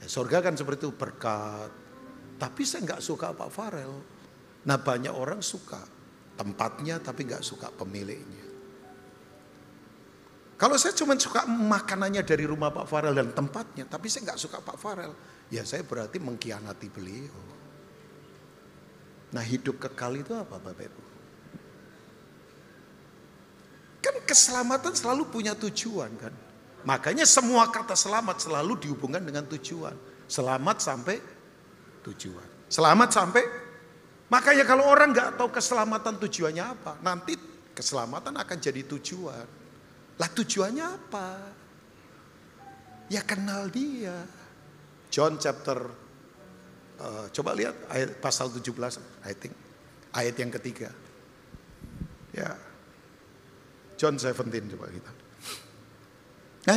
Ya, surga kan seperti itu, berkat. Tapi saya nggak suka Pak Farel. Nah banyak orang suka tempatnya tapi nggak suka pemiliknya. Kalau saya cuma suka makanannya dari rumah Pak Farel dan tempatnya, tapi saya nggak suka Pak Farel, ya saya berarti mengkhianati beliau. Nah hidup kekal itu apa Bapak Ibu? Kan keselamatan selalu punya tujuan kan. Makanya semua kata selamat selalu dihubungkan dengan tujuan. Selamat sampai tujuan. Selamat sampai, makanya kalau orang nggak tahu keselamatan tujuannya apa, nanti keselamatan akan jadi tujuan. Lah tujuannya apa? Ya kenal dia. John chapter, coba lihat ayat pasal 17, I think. Ayat yang ketiga. Ya, John 17 coba kita. Nah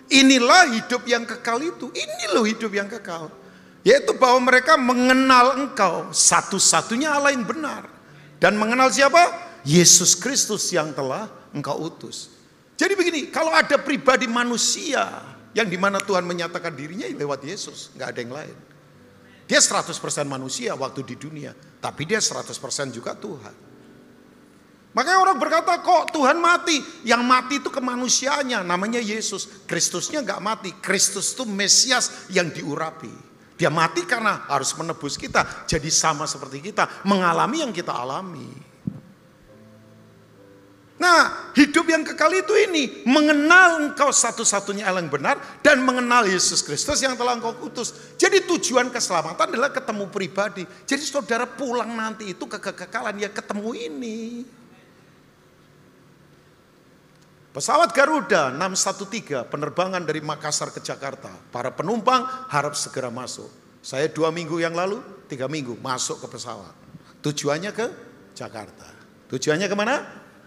inilah hidup yang kekal itu. Ini loh hidup yang kekal. Yaitu bahwa mereka mengenal engkau, satu-satunya Allah yang benar. Dan mengenal siapa? Yesus Kristus yang telah engkau utus. Jadi begini, kalau ada pribadi manusia yang dimana Tuhan menyatakan dirinya lewat Yesus, gak ada yang lain. Dia 100% manusia waktu di dunia, tapi dia 100% juga Tuhan. Makanya orang berkata kok Tuhan mati. Yang mati itu kemanusiaannya, namanya Yesus. Kristusnya gak mati, Kristus itu Mesias yang diurapi. Dia mati karena harus menebus kita, jadi sama seperti kita, mengalami yang kita alami. Nah, hidup yang kekal itu ini, mengenal engkau satu-satunya Allah yang benar, dan mengenal Yesus Kristus yang telah engkau utus. Jadi tujuan keselamatan adalah ketemu pribadi. Jadi saudara pulang nanti itu ke kekekalan, ya ketemu ini. Pesawat Garuda 613 penerbangan dari Makassar ke Jakarta. Para penumpang harap segera masuk. Saya 2 minggu yang lalu, 3 minggu masuk ke pesawat. Tujuannya ke Jakarta. Tujuannya kemana?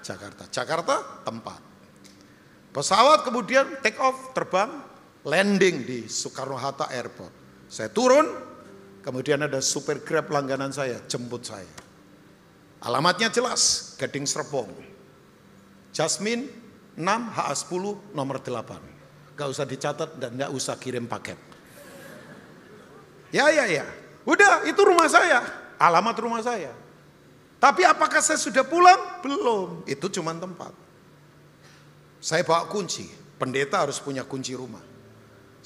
Jakarta. Jakarta tempat. Pesawat kemudian take off, terbang, landing di Soekarno-Hatta Airport. Saya turun, kemudian ada supir Grab langganan saya, jemput saya. Alamatnya jelas, Gading Serpong. Jasmine 6 HA10 nomor 8. Gak usah dicatat dan gak usah kirim paket. Ya. Udah itu rumah saya. Alamat rumah saya. Tapi apakah saya sudah pulang? Belum. Itu cuma tempat. Saya bawa kunci. Pendeta harus punya kunci rumah.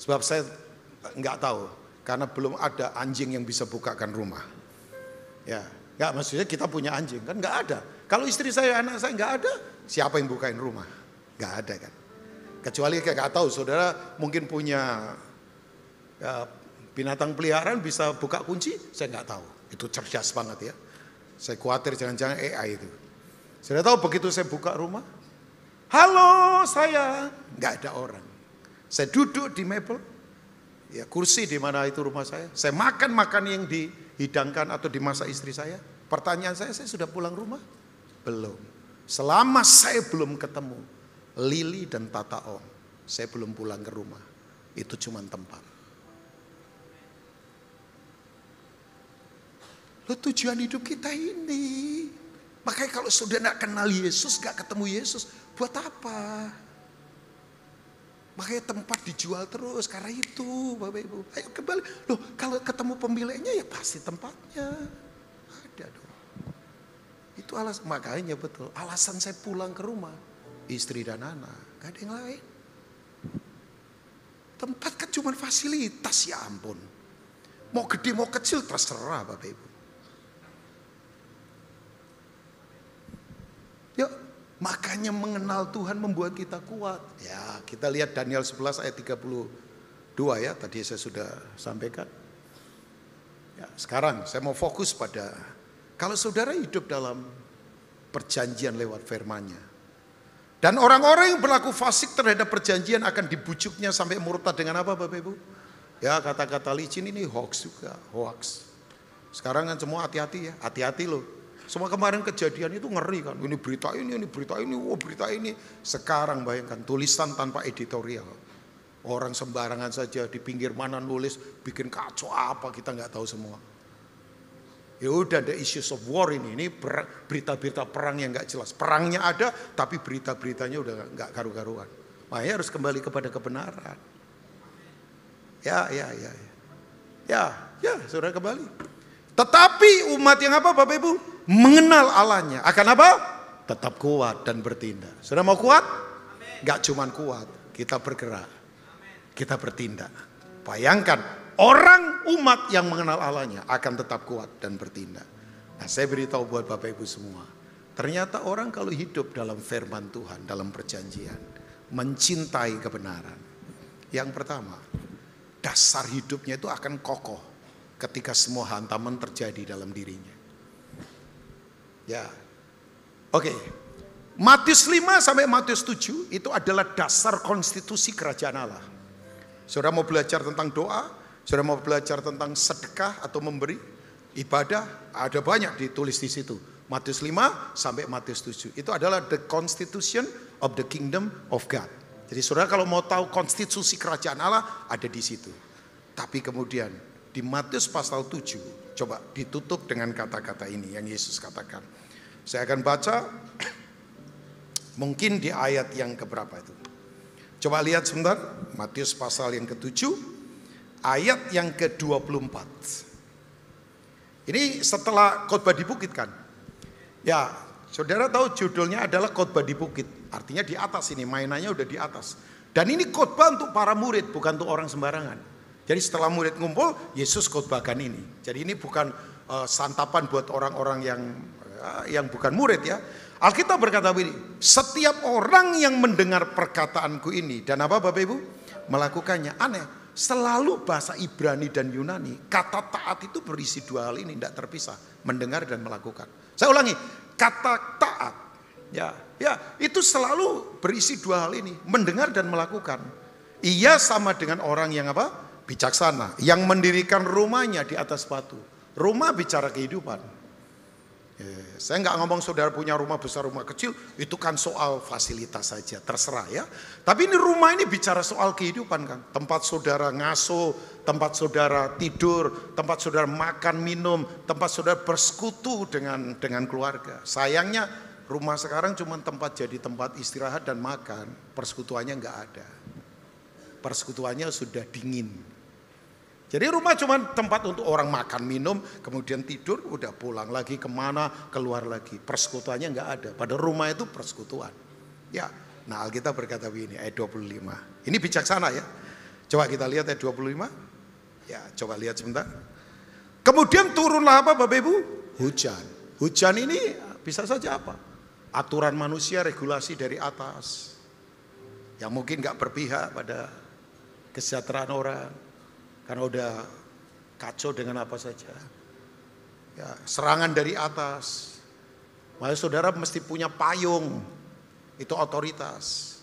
Sebab saya gak tahu. Karena belum ada anjing yang bisa bukakan rumah. Ya, gak maksudnya kita punya anjing. Kan gak ada. Kalau istri saya, anak saya gak ada. Siapa yang bukain rumah? Gak ada kan. Kecuali gak tahu saudara mungkin punya binatang peliharaan bisa buka kunci. Saya gak tahu. Itu cerdas banget ya. Saya khawatir jangan-jangan AI itu. Sudah tahu begitu saya buka rumah. Halo saya. Gak ada orang. Saya duduk di mebel. Ya kursi di mana itu rumah saya. Saya makan yang dihidangkan atau dimasak istri saya. Pertanyaan saya sudah pulang rumah? Belum. Selama saya belum ketemu Lili dan Tata Om, saya belum pulang ke rumah. Itu cuma tempat. Loh tujuan hidup kita ini. Makanya kalau sudah gak kenal Yesus, gak ketemu Yesus, buat apa? Makanya tempat dijual terus karena itu Bapak Ibu. Ayo kembali. Loh kalau ketemu pemiliknya ya pasti tempatnya. Ada dong. Itu alasan, makanya betul. Alasan saya pulang ke rumah. Istri dan anak, gak ada yang lain. Tempat kan cuma fasilitas, ya ampun. Mau gede mau kecil terserah Bapak Ibu. Yuk, makanya mengenal Tuhan membuat kita kuat. Ya, kita lihat Daniel 11 ayat 32 ya, tadi saya sudah sampaikan. Ya, sekarang saya mau fokus pada, kalau saudara hidup dalam perjanjian lewat firman-Nya. Dan orang-orang yang berlaku fasik terhadap perjanjian akan dibujuknya sampai murtad dengan apa Bapak Ibu? Ya kata-kata licin ini hoax juga, hoax. Sekarang kan semua hati-hati ya, hati-hati loh. Semua kemarin kejadian itu ngeri kan. Ini berita ini, wah berita ini. Sekarang bayangkan tulisan tanpa editorial. Orang sembarangan saja di pinggir mana nulis, bikin kacau apa kita nggak tahu semua. Ya udah, the issues of war ini berita-berita perang yang nggak jelas. Perangnya ada, tapi berita-beritanya udah nggak karu-karuan. Makanya harus kembali kepada kebenaran. Ya, saudara kembali. Tetapi umat yang apa, Bapak Ibu? Mengenal Allahnya akan apa? Tetap kuat dan bertindak. Saudara mau kuat? Nggak cuman kuat, kita bergerak, kita bertindak. Bayangkan. Orang umat yang mengenal Allahnya akan tetap kuat dan bertindak. Nah, saya beritahu buat Bapak Ibu semua. Ternyata orang kalau hidup dalam firman Tuhan, dalam perjanjian, mencintai kebenaran. Yang pertama, dasar hidupnya itu akan kokoh ketika semua hantaman terjadi dalam dirinya. Ya. Oke. Matius 5 sampai Matius 7 itu adalah dasar konstitusi kerajaan Allah. Saudara mau belajar tentang doa, saudara mau belajar tentang sedekah atau memberi, ibadah, ada banyak ditulis di situ. Matius 5 sampai Matius 7. Itu adalah the constitution of the kingdom of God. Jadi saudara kalau mau tahu konstitusi kerajaan Allah, ada di situ. Tapi kemudian di Matius pasal 7, coba ditutup dengan kata-kata ini yang Yesus katakan. Saya akan baca mungkin di ayat yang keberapa itu. Coba lihat sebentar, Matius pasal yang ke-7. Ayat yang ke-24. Ini setelah khotbah di bukit kan. Ya, saudara tahu judulnya adalah khotbah di bukit. Artinya di atas ini, mainannya udah di atas. Dan ini khotbah untuk para murid, bukan untuk orang sembarangan. Jadi setelah murid ngumpul, Yesus khotbahkan ini. Jadi ini bukan santapan buat orang-orang yang bukan murid ya. Alkitab berkata begini, setiap orang yang mendengar perkataanku ini dan apa Bapak Ibu? Melakukannya. Aneh. Selalu bahasa Ibrani dan Yunani, kata taat itu berisi dua hal ini, tidak terpisah, mendengar dan melakukan. Saya ulangi, kata taat, ya itu selalu berisi dua hal ini, mendengar dan melakukan. Ia sama dengan orang yang apa? Bijaksana, yang mendirikan rumahnya di atas batu. Rumah bicara kehidupan. Saya nggak ngomong saudara punya rumah besar, rumah kecil, itu kan soal fasilitas saja, terserah ya. Tapi ini rumah ini bicara soal kehidupan kan. Tempat saudara ngasuh, tempat saudara tidur, tempat saudara makan, minum, tempat saudara bersekutu dengan keluarga. Sayangnya rumah sekarang cuma tempat jadi tempat istirahat dan makan, persekutuannya nggak ada. Persekutuannya sudah dingin. Jadi rumah cuma tempat untuk orang makan, minum, kemudian tidur, udah pulang lagi kemana, keluar lagi. Persekutuannya nggak ada. Pada rumah itu persekutuan. Ya, nah Alkitab berkata begini, ayat 25. Ini bijaksana ya. Coba kita lihat ayat 25. Ya, coba lihat sebentar. Kemudian turunlah apa Bapak Ibu? Hujan. Hujan ini bisa saja apa? Aturan manusia, regulasi dari atas. Yang mungkin nggak berpihak pada kesejahteraan orang. Karena udah kacau dengan apa saja. Ya, serangan dari atas. Makanya saudara mesti punya payung. Itu otoritas.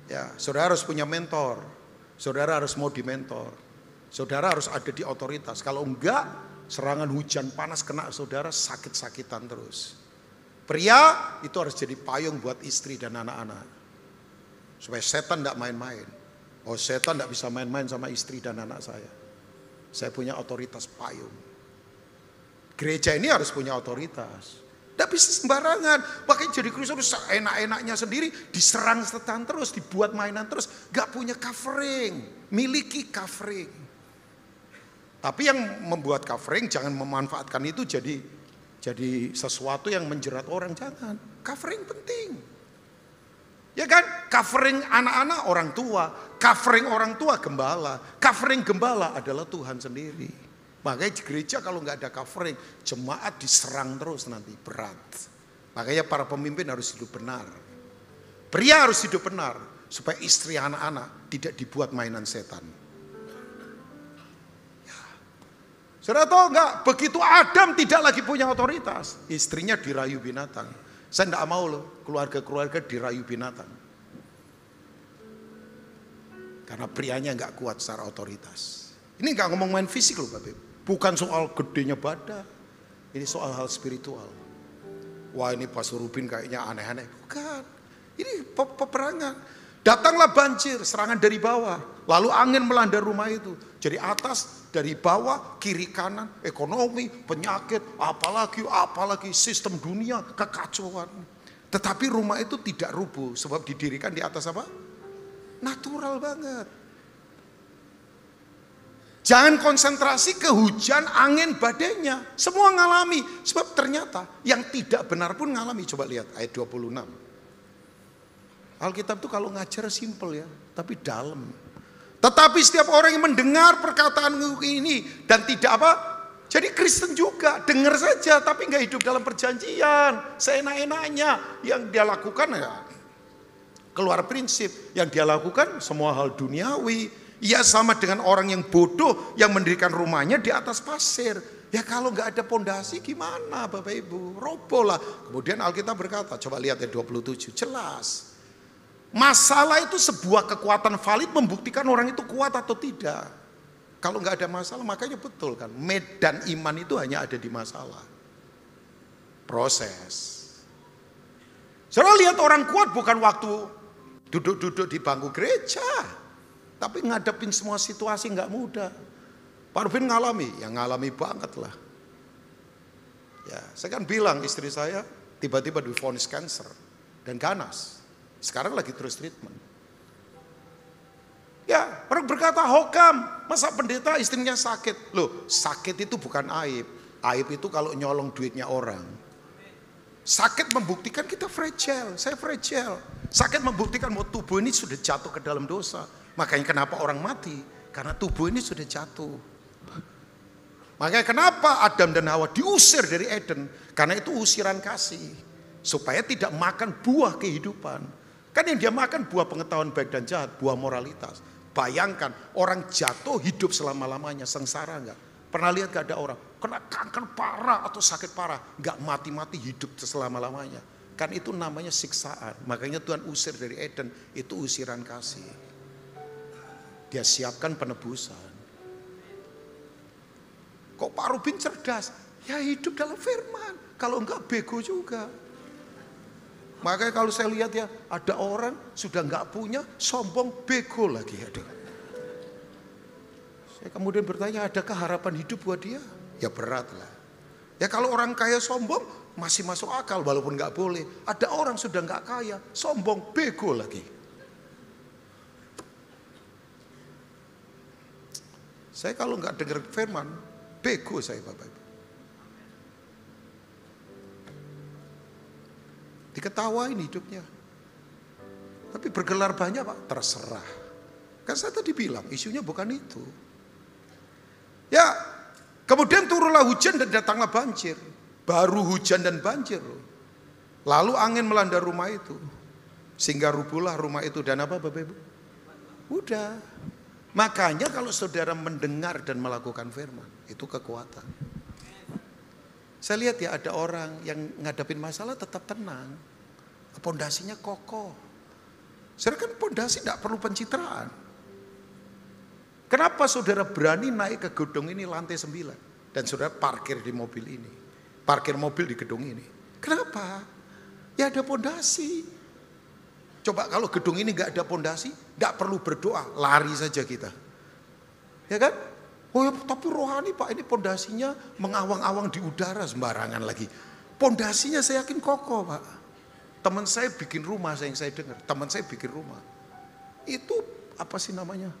Ya, saudara harus punya mentor. Saudara harus mau dimentor. Saudara harus ada di otoritas. Kalau enggak, serangan hujan panas kena saudara, sakit-sakitan terus. Pria itu harus jadi payung buat istri dan anak-anak. Supaya setan enggak main-main. Oh, setan tidak bisa main-main sama istri dan anak saya. Saya punya otoritas payung. Gereja ini harus punya otoritas. Tidak bisa sembarangan. Pakai jadi Kristen enak-enaknya sendiri. Diserang setan terus, dibuat mainan terus. Gak punya covering. Miliki covering. Tapi yang membuat covering jangan memanfaatkan itu jadi sesuatu yang menjerat orang. Jangan. Covering penting. Ya kan, covering anak-anak orang tua, covering orang tua gembala, covering gembala adalah Tuhan sendiri. Makanya di gereja kalau nggak ada covering, jemaat diserang terus nanti, berat. Makanya para pemimpin harus hidup benar. Pria harus hidup benar, supaya istri anak-anak tidak dibuat mainan setan. Ya. Saudara tahu nggak, begitu Adam tidak lagi punya otoritas, istrinya dirayu binatang. Saya tidak mau loh keluarga-keluarga dirayu binatang. Karena prianya nggak kuat secara otoritas. Ini nggak ngomong main fisik loh Bapak Ibu. Bukan soal gedenya badan. Ini soal hal spiritual. Wah, ini Pastor Rubin kayaknya aneh-aneh. Bukan. Ini peperangan. Datanglah banjir, serangan dari bawah. Lalu angin melanda rumah itu. Dari atas, dari bawah, kiri kanan, ekonomi, penyakit, apalagi sistem dunia, kekacauan. Tetapi rumah itu tidak rubuh sebab didirikan di atas apa? Natural banget. Jangan konsentrasi ke hujan, angin, badainya. Semua ngalami. Sebab ternyata yang tidak benar pun ngalami. Coba lihat ayat 26. Alkitab itu kalau ngajar simple ya, tapi dalam. Tetapi setiap orang yang mendengar perkataan ini dan tidak apa? Jadi Kristen juga, dengar saja tapi nggak hidup dalam perjanjian. Seenak-enaknya yang dia lakukan ya keluar prinsip. Yang dia lakukan semua hal duniawi. Ia sama dengan orang yang bodoh yang mendirikan rumahnya di atas pasir. Ya kalau nggak ada pondasi gimana Bapak Ibu? Roboh lah. Kemudian Alkitab berkata, coba lihat ya 27, jelas. Masalah itu sebuah kekuatan valid membuktikan orang itu kuat atau tidak. Kalau nggak ada masalah, makanya betul kan. Medan iman itu hanya ada di masalah. Proses. Saudara lihat orang kuat bukan waktu duduk-duduk di bangku gereja. Tapi ngadepin semua situasi nggak mudah. Pak Rubin ngalami, ya ngalami banget lah. Ya, saya kan bilang istri saya tiba-tiba divonis kanker dan ganas. Sekarang lagi terus treatment. Ya, orang berkata hokam, masa pendeta istrinya sakit. Loh, sakit itu bukan aib. Aib itu kalau nyolong duitnya orang. Sakit membuktikan kita fragile, saya fragile. Sakit membuktikan bahwa tubuh ini sudah jatuh ke dalam dosa. Makanya kenapa orang mati? Karena tubuh ini sudah jatuh. Makanya kenapa Adam dan Hawa diusir dari Eden? Karena itu usiran kasih. Supaya tidak makan buah kehidupan. Kan yang dia makan buah pengetahuan baik dan jahat, buah moralitas. Bayangkan orang jatuh hidup selama-lamanya, sengsara enggak? Pernah lihat gak ada orang kena kanker parah atau sakit parah, enggak mati-mati hidup selama-lamanya. Kan itu namanya siksaan. Makanya Tuhan usir dari Eden, itu usiran kasih. Dia siapkan penebusan. Kok Pak Rubin cerdas? Ya hidup dalam firman. Kalau enggak bego juga. Makanya kalau saya lihat ya, ada orang sudah enggak punya, sombong, bego lagi. Ada. Saya kemudian bertanya, adakah harapan hidup buat dia? Ya berat lah. Ya kalau orang kaya sombong, masih masuk akal walaupun enggak boleh. Ada orang sudah enggak kaya, sombong, bego lagi. Saya kalau nggak dengar firman, bego saya Bapak Ibu. Diketawain hidupnya. Tapi bergelar banyak Pak, terserah. Kan saya tadi bilang, isunya bukan itu. Ya, kemudian turunlah hujan dan datanglah banjir. Baru hujan dan banjir loh. Lalu angin melanda rumah itu. Sehingga rubuhlah rumah itu dan apa Bapak Ibu? Udah. Makanya kalau saudara mendengar dan melakukan firman, itu kekuatan. Saya lihat ya ada orang yang ngadapin masalah tetap tenang. Pondasinya kokoh. Saudara kan pondasi tidak perlu pencitraan. Kenapa saudara berani naik ke gedung ini lantai 9. Dan saudara parkir di mobil ini. Parkir mobil di gedung ini. Kenapa? Ya ada pondasi. Coba kalau gedung ini gak ada pondasi, gak perlu berdoa, lari saja kita. Ya kan? Oh ya, tapi rohani Pak, ini pondasinya mengawang-awang di udara sembarangan lagi. Pondasinya saya yakin kokoh Pak. Teman saya bikin rumah, yang saya dengar, teman saya bikin rumah. Itu apa sih namanya?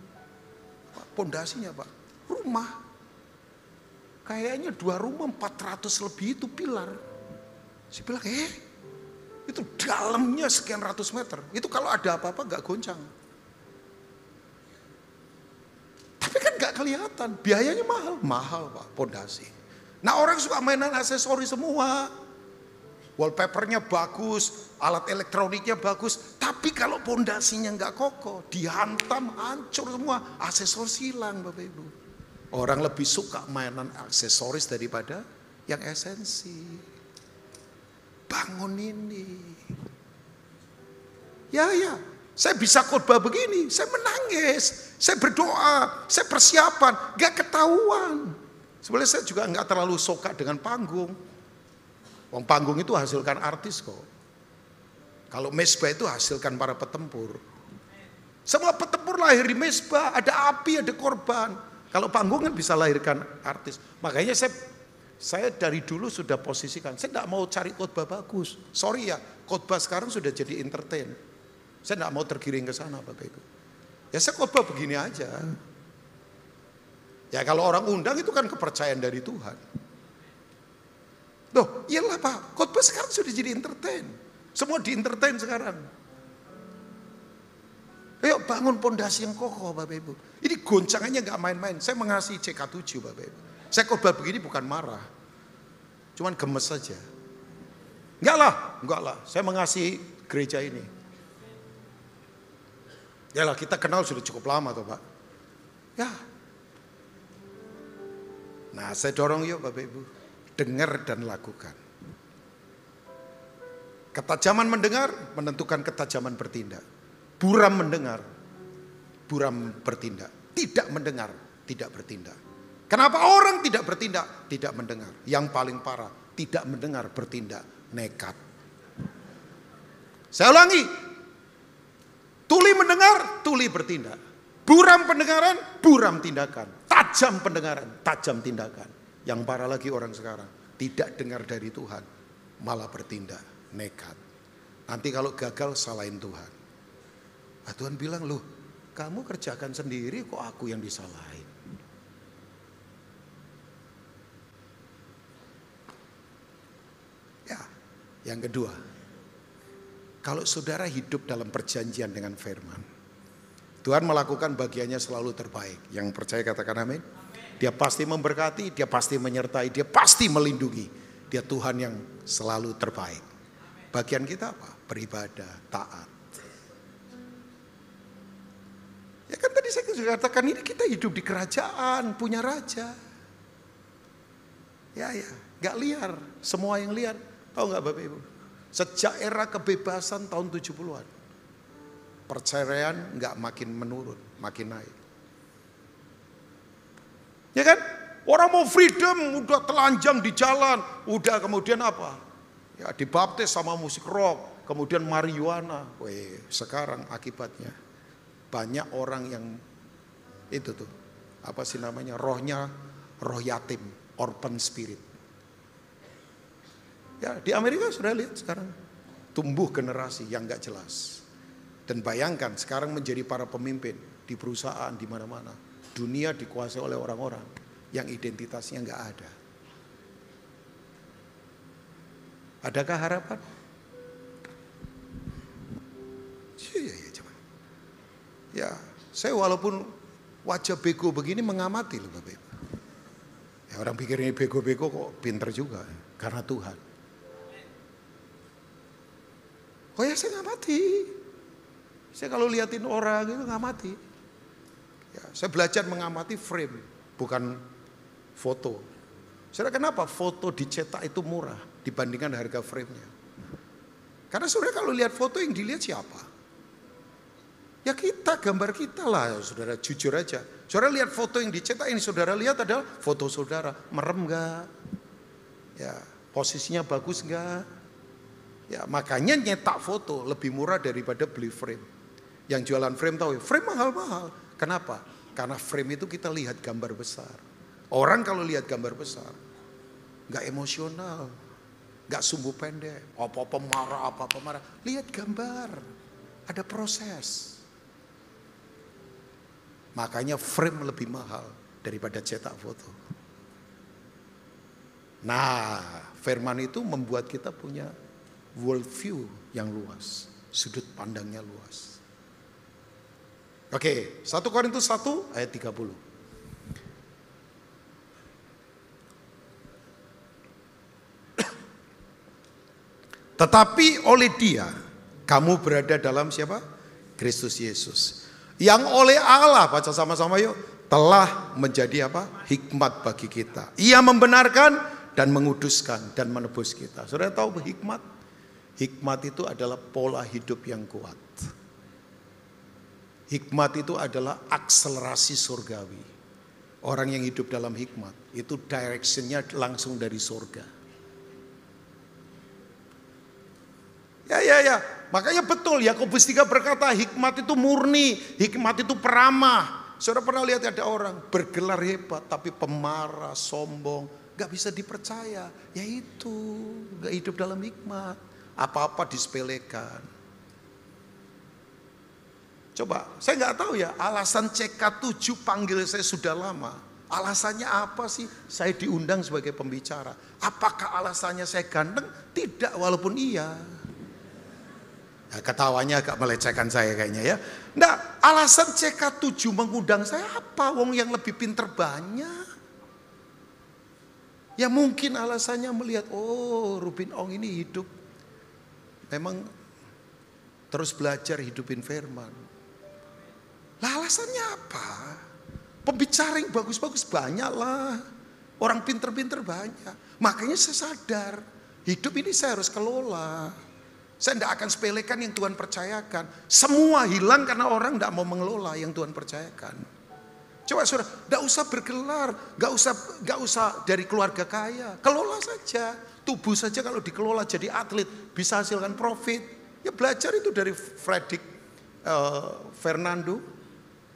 Pondasinya Pak, rumah. Kayaknya 2 rumah 400 lebih itu pilar. Saya bilang, itu dalamnya sekian ratus meter. Itu kalau ada apa-apa gak goncang. Tapi kan gak kelihatan. Biayanya mahal. Mahal Pak, pondasi. Nah orang suka mainan aksesori semua. Wallpapernya bagus, alat elektroniknya bagus. Tapi kalau pondasinya gak kokoh, dihantam, hancur semua. Aksesoris hilang Bapak Ibu. Orang lebih suka mainan aksesoris daripada yang esensi. Bangun ini. Ya, saya bisa khotbah begini, saya menangis, saya berdoa, saya persiapan, gak ketahuan. Sebenarnya saya juga nggak terlalu suka dengan panggung. Wong panggung itu hasilkan artis kok. Kalau mesbah itu hasilkan para petempur. Semua petempur lahir di mesbah, ada api, ada korban. Kalau panggung kan bisa lahirkan artis. Makanya saya dari dulu sudah posisikan, saya tidak mau cari khotbah bagus. Sorry ya, khotbah sekarang sudah jadi entertain. Saya tidak mau tergiring ke sana Bapak Ibu. Ya saya khotbah begini aja. Ya kalau orang undang itu kan kepercayaan dari Tuhan. Loh, iyalah Pak, khotbah sekarang sudah jadi entertain. Semua di entertain sekarang. Ayo bangun pondasi yang kokoh Bapak Ibu. Ini goncangannya gak main-main. Saya mengasihi CK7 Bapak Ibu. Saya khotbah begini bukan marah. Cuman gemes saja. Enggak lah. Saya mengasihi gereja ini. Yalah kita kenal sudah cukup lama toh Pak. Ya. Nah saya dorong yuk Bapak Ibu. Dengar dan lakukan. Ketajaman mendengar menentukan ketajaman bertindak. Buram mendengar, buram bertindak. Tidak mendengar, tidak bertindak. Kenapa orang tidak bertindak? Tidak mendengar. Yang paling parah, tidak mendengar bertindak, nekat. Saya ulangi. Tuli mendengar, tuli bertindak. Buram pendengaran, buram tindakan. Tajam pendengaran, tajam tindakan. Yang parah lagi orang sekarang, tidak dengar dari Tuhan, malah bertindak, nekat. Nanti kalau gagal salahin Tuhan. Nah, Tuhan bilang, loh kamu kerjakan sendiri kok aku yang disalahin. Ya, yang kedua. Kalau saudara hidup dalam perjanjian dengan firman. Tuhan melakukan bagiannya selalu terbaik. Yang percaya katakan amin. Dia pasti memberkati, dia pasti menyertai, dia pasti melindungi. Dia Tuhan yang selalu terbaik. Bagian kita apa? Beribadah, taat. Ya kan tadi saya sudah katakan ini kita hidup di kerajaan, punya raja. Ya, gak liar. Semua yang liar. Tahu gak Bapak Ibu? Sejak era kebebasan tahun 70-an. Perceraian gak makin menurun, makin naik. Ya kan? Orang mau freedom, udah telanjang di jalan. Udah kemudian apa? Ya dibaptis sama musik rock. Kemudian marijuana. Weh, sekarang akibatnya. Banyak orang yang itu tuh. Apa sih namanya? Rohnya, roh yatim. Orphan spirit. Ya di Amerika sudah lihat sekarang. Tumbuh generasi yang gak jelas. Dan bayangkan sekarang menjadi para pemimpin. Di perusahaan, di mana-mana. Dunia dikuasai oleh orang-orang yang identitasnya nggak ada. Adakah harapan? Ya, saya walaupun wajah bego begini mengamati loh Bapak Ibu. Ya, orang pikir ini bego-bego kok pinter juga karena Tuhan. Oh ya saya ngamati. Saya kalau liatin orang itu ngamati. Ya, saya belajar mengamati frame, bukan foto. Saudara kenapa foto dicetak itu murah dibandingkan harga frame-nya? Karena saudara kalau lihat foto yang dilihat siapa? Ya kita, gambar kita lah saudara, jujur aja. Saudara lihat foto yang dicetak ini saudara lihat adalah foto saudara, merem gak? Ya, posisinya bagus gak? Ya makanya nyetak foto lebih murah daripada beli frame. Yang jualan frame tahu ya, frame mahal-mahal. Kenapa? Karena frame itu kita lihat gambar besar. Orang kalau lihat gambar besar, gak emosional, gak sumbu pendek, apa-apa marah, apa-apa marah. Lihat gambar, ada proses. Makanya frame lebih mahal daripada cetak foto. Nah, firman itu membuat kita punya world view yang luas, sudut pandangnya luas. Oke, 1 Korintus 1 ayat 30. Tetapi oleh Dia kamu berada dalam siapa? Kristus Yesus. Yang oleh Allah, baca sama-sama yuk, telah menjadi apa? Hikmat bagi kita. Ia membenarkan dan menguduskan dan menebus kita. Saudara tahu hikmat? Hikmat itu adalah pola hidup yang kuat. Hikmat itu adalah akselerasi surgawi. Orang yang hidup dalam hikmat itu directionnya langsung dari surga. Ya. Makanya betul Yakobus 3 berkata hikmat itu murni, hikmat itu peramah. Saudara pernah lihat ada orang bergelar hebat tapi pemarah, sombong, gak bisa dipercaya. Ya itu, gak hidup dalam hikmat. Apa-apa disepelekan. Coba, saya nggak tahu ya alasan CK7 panggil saya sudah lama. Alasannya apa sih? Saya diundang sebagai pembicara. Apakah alasannya saya ganteng? Tidak, walaupun iya. Ya, ketawanya agak melecehkan saya kayaknya ya. Nah, alasan CK7 mengundang saya apa? Wong yang lebih pinter banyak. Ya mungkin alasannya melihat, oh Rubin Ong ini hidup. Memang terus belajar hidupin firman. Lah alasannya apa? Pembicara yang bagus-bagus banyak lah. Orang pinter-pinter banyak. Makanya saya sadar, hidup ini saya harus kelola. Saya tidak akan sepelekan yang Tuhan percayakan. Semua hilang karena orang tidak mau mengelola yang Tuhan percayakan. Coba saudara, tidak usah bergelar, gak usah dari keluarga kaya. Kelola saja, tubuh saja kalau dikelola jadi atlet bisa hasilkan profit. Ya belajar itu dari Fredrik Fernando,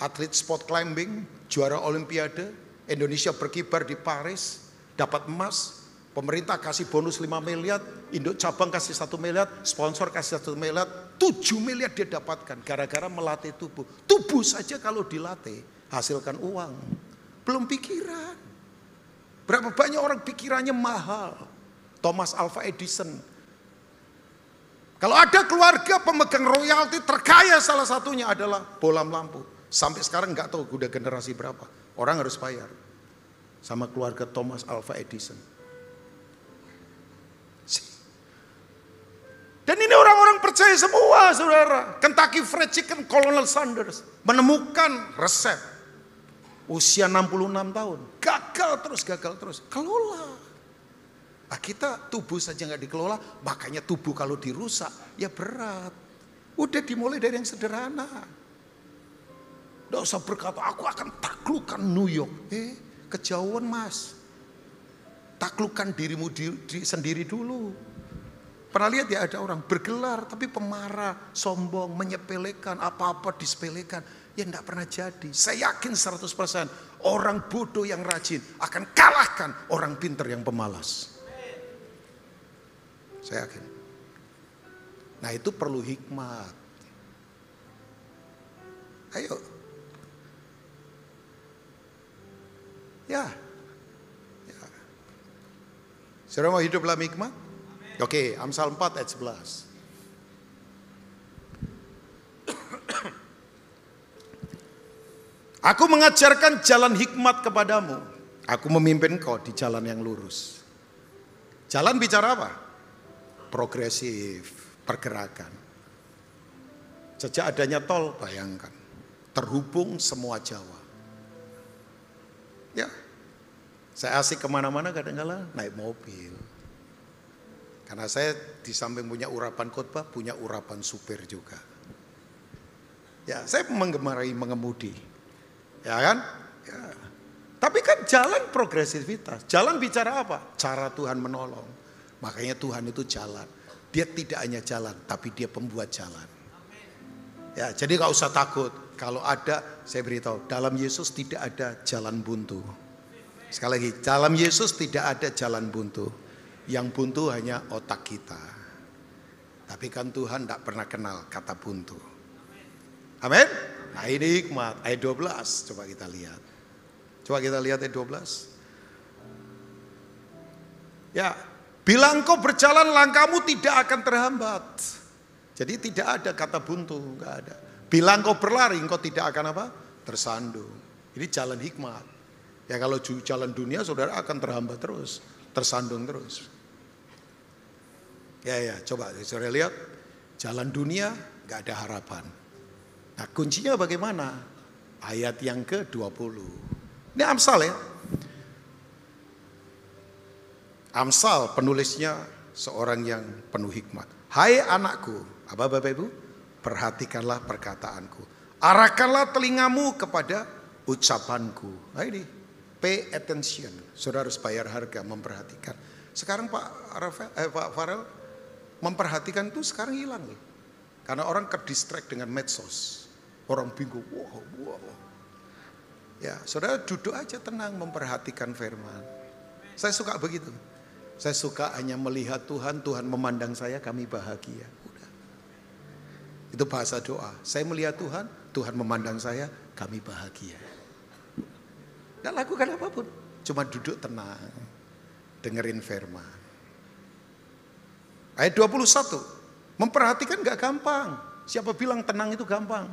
atlet sport climbing, juara olimpiade, Indonesia berkibar di Paris, dapat emas. Pemerintah kasih bonus 5 miliar, induk cabang kasih 1 miliar, sponsor kasih 1 miliar, 7 miliar dia dapatkan gara-gara melatih tubuh. Tubuh saja kalau dilatih hasilkan uang. Belum pikiran. Berapa banyak orang pikirannya mahal. Thomas Alva Edison. Kalau ada keluarga pemegang royalti terkaya salah satunya adalah bolam lampu. Sampai sekarang nggak tahu udah generasi berapa. Orang harus bayar sama keluarga Thomas Alva Edison. Dan ini orang-orang percaya semua saudara. Kentucky Fried Chicken Colonel Sanders menemukan resep. Usia 66 tahun. Gagal terus. Kelola. Nah, kita tubuh saja nggak dikelola. Makanya tubuh kalau dirusak ya berat. Udah dimulai dari yang sederhana. Nggak usah berkata aku akan taklukkan New York. Kejauhan mas. Taklukkan dirimu sendiri dulu. Pernah lihat ya ada orang bergelar tapi pemarah, sombong, menyepelekan, apa-apa disepelekan. Ya enggak pernah jadi. Saya yakin 100% orang bodoh yang rajin akan kalahkan orang pintar yang pemalas. Saya yakin. Nah itu perlu hikmat. Ayo. Ya. Saudara mau hidup dalam hikmat? Oke, Amsal 4 ayat 11. Aku mengajarkan jalan hikmat kepadamu. Aku memimpin kau di jalan yang lurus. Jalan bicara apa? Progresif, pergerakan. Sejak adanya tol, bayangkan. Terhubung semua Jawa. Ya, saya asik kemana-mana kadang-kadang naik mobil. Karena saya di samping punya urapan khotbah, punya urapan supir juga. Ya, saya menggemari mengemudi. Ya kan? Ya. Tapi kan jalan progresivitas. Jalan bicara apa? Cara Tuhan menolong. Makanya Tuhan itu jalan. Dia tidak hanya jalan, tapi dia pembuat jalan. Ya, jadi gak usah takut. Kalau ada, saya beritahu, dalam Yesus tidak ada jalan buntu. Sekali lagi, dalam Yesus tidak ada jalan buntu. Yang buntu hanya otak kita. Tapi kan Tuhan tidak pernah kenal kata buntu. Amin. Nah ini hikmat. Ayat 12 coba kita lihat. Coba kita lihat ayat 12. Ya, bila engkau berjalan langkahmu tidak akan terhambat. Jadi tidak ada kata buntu, enggak ada. Bila engkau berlari engkau tidak akan apa? Tersandung. Ini jalan hikmat. Ya kalau jalan dunia saudara akan terhambat terus, tersandung terus. Ya, coba saudara lihat, jalan dunia gak ada harapan. Nah kuncinya bagaimana? Ayat yang ke-20. Ini Amsal ya. Amsal penulisnya seorang yang penuh hikmat. Hai anakku, apa Bapak Ibu? Perhatikanlah perkataanku. Arahkanlah telingamu kepada ucapanku. Nah ini, Pay attention. Saudara harus bayar harga, memperhatikan. Sekarang Pak Farel, memperhatikan itu sekarang hilang nih. Karena orang ke-distract dengan medsos. Orang bingung, wow. Ya, saudara duduk aja tenang memperhatikan firman. Saya suka begitu. Saya suka hanya melihat Tuhan, Tuhan memandang saya, kami bahagia. Udah. Itu bahasa doa. Saya melihat Tuhan, Tuhan memandang saya, kami bahagia. Nggak lakukan apapun, cuma duduk tenang, dengerin firman. Ayat 21, memperhatikan nggak gampang. Siapa bilang tenang itu gampang?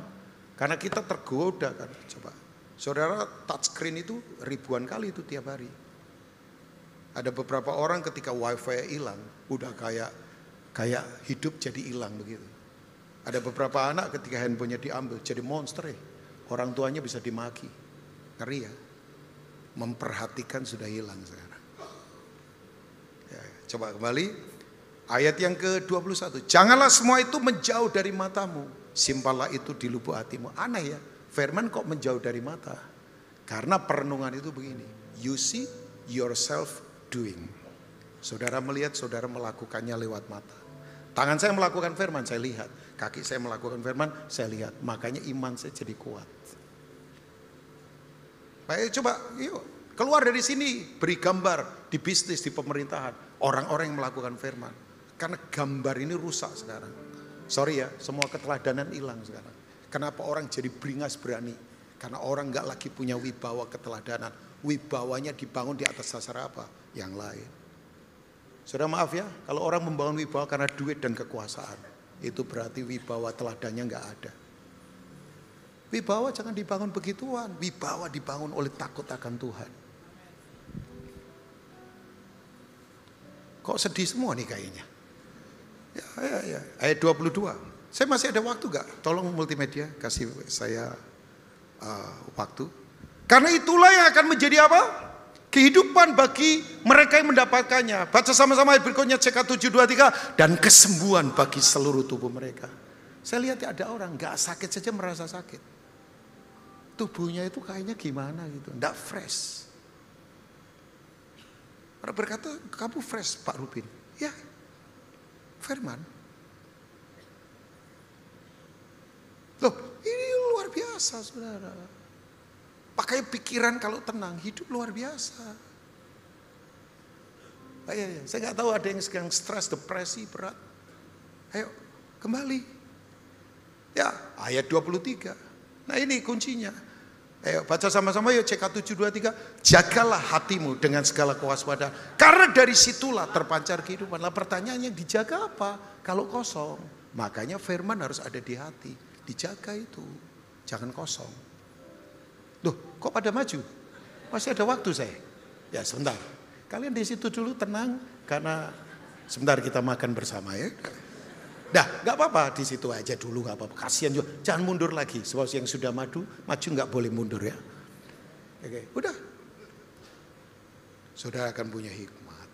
Karena kita tergoda kan. Coba, saudara, touchscreen itu ribuan kali itu tiap hari. Ada beberapa orang ketika wifi hilang, udah kayak hidup jadi hilang begitu. Ada beberapa anak ketika handphonenya diambil jadi monster. Orang tuanya bisa dimaki, ngeri ya. Memperhatikan sudah hilang sekarang. Ya, coba kembali. Ayat yang ke-21. Janganlah semua itu menjauh dari matamu. Simpanlah itu di lubuk hatimu. Aneh ya. Firman kok menjauh dari mata? Karena perenungan itu begini. You see yourself doing. Saudara melihat, saudara melakukannya lewat mata. Tangan saya melakukan firman, saya lihat. Kaki saya melakukan firman, saya lihat. Makanya iman saya jadi kuat. Baik, coba yuk keluar dari sini, beri gambar di bisnis, di pemerintahan, orang-orang yang melakukan firman. Karena gambar ini rusak sekarang. Sorry ya, semua keteladanan hilang sekarang. Kenapa orang jadi beringas berani? Karena orang nggak lagi punya wibawa keteladanan. Wibawanya dibangun di atas dasar apa? Yang lain. Saudara maaf ya, kalau orang membangun wibawa karena duit dan kekuasaan, itu berarti wibawa teladannya nggak ada. Wibawa jangan dibangun begituan. Wibawa dibangun oleh takut akan Tuhan. Kok sedih semua nih kayaknya? Ya. Ayat 22. Saya masih ada waktu gak? Tolong multimedia kasih saya waktu. Karena itulah yang akan menjadi apa? Kehidupan bagi mereka yang mendapatkannya. Baca sama-sama ayat berikutnya CK723. Dan kesembuhan bagi seluruh tubuh mereka. Saya lihat ada orang gak sakit saja merasa sakit. Tubuhnya itu kayaknya gimana gitu. Gak fresh. Orang berkata, kamu fresh Pak Rubin. Ya, firman. Loh, ini luar biasa saudara. Pakai pikiran kalau tenang, hidup luar biasa. Ya. Saya nggak tahu ada yang sedang stres, depresi, berat. Ayo, kembali. Ya, ayat 23. Nah ini kuncinya. Ayo baca sama-sama yuk CK723. Jagalah hatimu dengan segala kewaspadaan. Karena dari situlah terpancar kehidupan. Lah pertanyaannya dijaga apa? Kalau kosong. Makanya firman harus ada di hati. Dijaga itu. Jangan kosong. Loh kok pada maju? Masih ada waktu saya. Ya sebentar. Kalian di situ dulu tenang. Karena sebentar kita makan bersama ya. Dah, nggak apa-apa di situ aja dulu, nggak apa-apa. Kasihan juga, jangan mundur lagi. Sebab yang sudah maju nggak boleh mundur ya. Oke, udah. Saudara akan punya hikmat.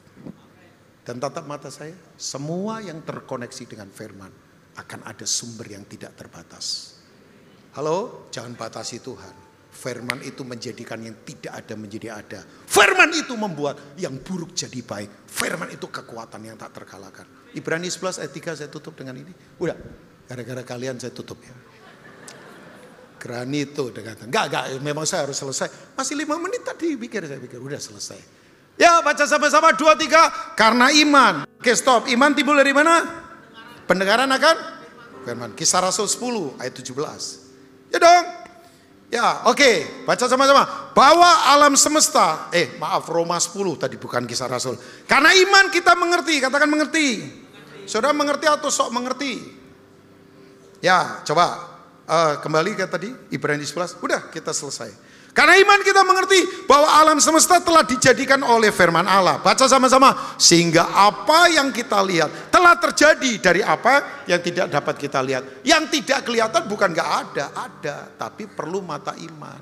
Dan tatap mata saya, semua yang terkoneksi dengan firman akan ada sumber yang tidak terbatas. Halo, jangan batasi Tuhan. Firman itu menjadikan yang tidak ada menjadi ada. Firman itu membuat yang buruk jadi baik. Firman itu kekuatan yang tak terkalahkan. Ibrani 11 ayat 3 saya tutup dengan ini. Udah, gara-gara kalian saya tutup ya. Granito dengan enggak, memang saya harus selesai. Masih 5 menit tadi saya pikir udah selesai. Ya, baca sama-sama 2, 3. Karena iman. Oke, stop. Iman timbul dari mana? Pendengaran akan firman. Kisah Rasul 10 ayat 17. Ya dong. Ya, oke. Baca sama-sama. Bahwa alam semesta, Roma 10 tadi bukan Kisah Rasul. Karena iman kita mengerti, katakan mengerti. Saudara mengerti atau sok mengerti? Ya, coba kembali ke tadi Ibrani 11. Udah, kita selesai. Karena iman kita mengerti bahwa alam semesta telah dijadikan oleh firman Allah. Baca sama-sama. Sehingga apa yang kita lihat telah terjadi dari apa yang tidak dapat kita lihat. Yang tidak kelihatan bukan gak ada. Ada. Tapi perlu mata iman.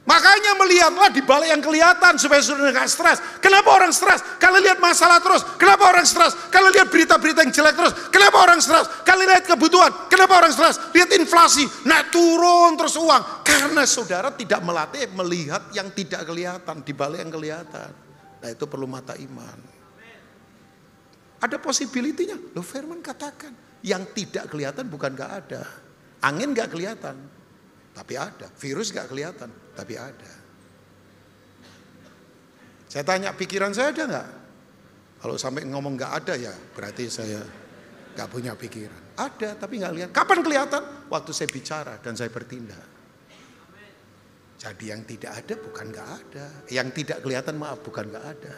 Makanya melihatlah di balik yang kelihatan supaya saudara nggak stres. Kenapa orang stres? Kalau lihat masalah terus. Kenapa orang stres? Kalau lihat berita-berita yang jelek terus. Kenapa orang stres? Kalau lihat kebutuhan. Kenapa orang stres? Lihat inflasi, naik turun terus uang. Karena saudara tidak melatih melihat yang tidak kelihatan di balik yang kelihatan. Nah itu perlu mata iman. Ada possibility-nya. Loh firman katakan, yang tidak kelihatan bukan nggak ada. Angin nggak kelihatan, tapi ada. Virus nggak kelihatan, tapi ada. Saya tanya pikiran saya ada nggak? Kalau sampai ngomong nggak ada ya berarti saya nggak punya pikiran. Ada tapi nggak lihat. Kapan kelihatan? Waktu saya bicara dan saya bertindak. Jadi yang tidak ada bukan nggak ada. Yang tidak kelihatan maaf bukan nggak ada.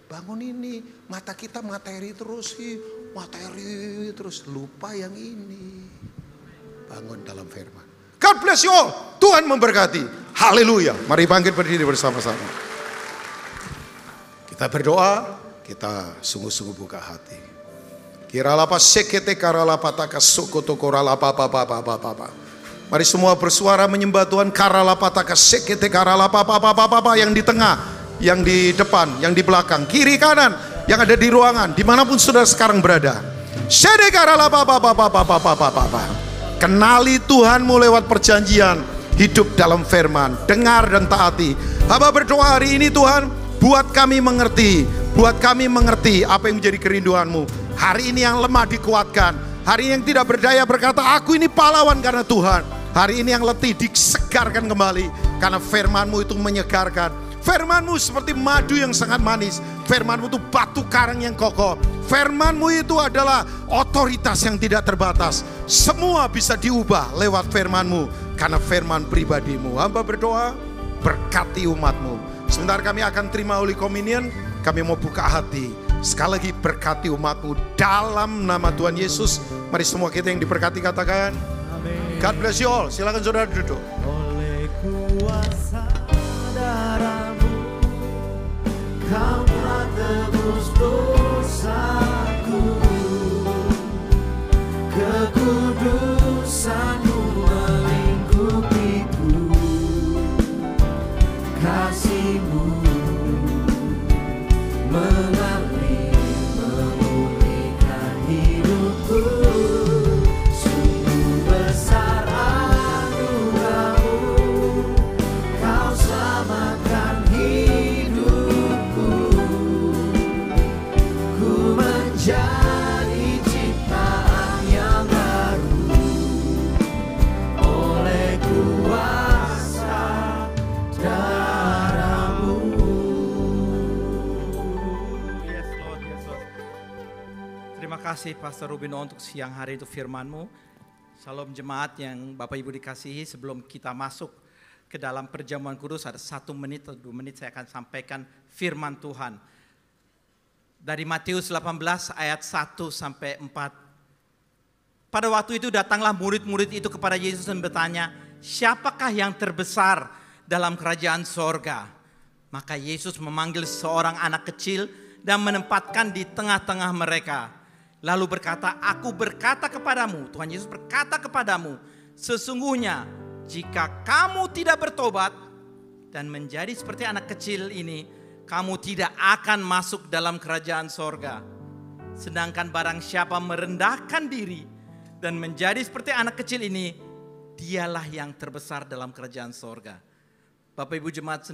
Bangun ini, mata kita materi terus sih, materi terus lupa yang ini. Bangun dalam firman. God bless you all. Tuhan memberkati. Haleluya. Mari bangkit berdiri bersama-sama. Kita berdoa, kita sungguh-sungguh buka hati. Kiralapa sekete karalapa taka sokoto koralapa papa. Mari semua bersuara menyembah Tuhan. Karalapa taka sekete karalapa papa yang di tengah, yang di depan, yang di belakang, kiri kanan, yang ada di ruangan, dimanapun saudara sekarang berada. Sede karalapa papa. Kenali Tuhanmu lewat perjanjian, hidup dalam firman, dengar dan taati. Hamba berdoa hari ini Tuhan, buat kami mengerti apa yang menjadi kerinduanmu. Hari ini yang lemah dikuatkan, hari ini yang tidak berdaya berkata, aku ini pahlawan karena Tuhan. Hari ini yang letih disegarkan kembali, karena firmanmu itu menyegarkan. Firmanmu seperti madu yang sangat manis. Firmanmu itu batu karang yang kokoh. Firmanmu itu adalah otoritas yang tidak terbatas. Semua bisa diubah lewat firmanmu, karena firman pribadimu. Hamba berdoa, berkati umatmu. Sebentar kami akan terima Holy Communion. Kami mau buka hati. Sekali lagi berkati umatmu dalam nama Tuhan Yesus. Mari semua kita yang diberkati katakan amin. God bless you all. Silakan saudara duduk. Oleh kuasa darahmu, kau telah tebus dosaku. Kekudusanmu melingkupiku. Kasihmu mengalir memulihkan hidupku. Sungguh besar anugerahmu, kau selamatkan hidupku. Ku menjadi ciptaan yang baru oleh kuasa darahmu. Yes Lord, yes Lord. Terima kasih Pastor Rubino untuk siang hari itu firman-Mu. Shalom jemaat yang Bapak Ibu dikasihi, sebelum kita masuk ke dalam perjamuan kudus ada 1 menit atau 2 menit saya akan sampaikan firman Tuhan. Dari Matius 18 ayat 1 sampai 4. Pada waktu itu datanglah murid-murid itu kepada Yesus dan bertanya, siapakah yang terbesar dalam kerajaan sorga? Maka Yesus memanggil seorang anak kecil dan menempatkan di tengah-tengah mereka. Lalu berkata, aku berkata kepadamu, Tuhan Yesus berkata kepadamu, sesungguhnya jika kamu tidak bertobat dan menjadi seperti anak kecil ini, kamu tidak akan masuk dalam kerajaan sorga. Sedangkan barang siapa merendahkan diri dan menjadi seperti anak kecil ini, dialah yang terbesar dalam kerajaan sorga. Bapak Ibu jemaat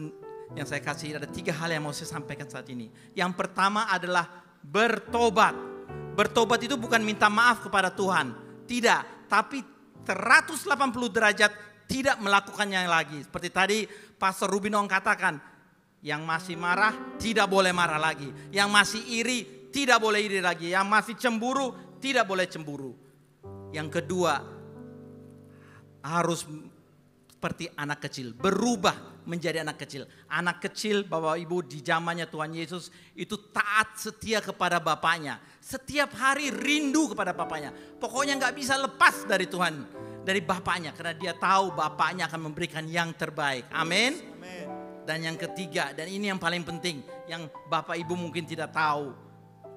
yang saya kasih, ada 3 hal yang mau saya sampaikan saat ini. Yang pertama adalah bertobat. Bertobat itu bukan minta maaf kepada Tuhan, tidak, tapi 180 derajat tidak melakukannya lagi. Seperti tadi Pastor Rubinong katakan, yang masih marah tidak boleh marah lagi, yang masih iri tidak boleh iri lagi, yang masih cemburu tidak boleh cemburu. Yang kedua, harus seperti anak kecil, berubah menjadi anak kecil. Anak kecil Bapak Ibu di zamannya Tuhan Yesus itu taat setia kepada bapaknya. Setiap hari rindu kepada bapaknya. Pokoknya gak bisa lepas dari Tuhan, dari bapaknya. Karena dia tahu bapaknya akan memberikan yang terbaik. Amin. Dan yang ketiga, dan ini yang paling penting, yang Bapak Ibu mungkin tidak tahu.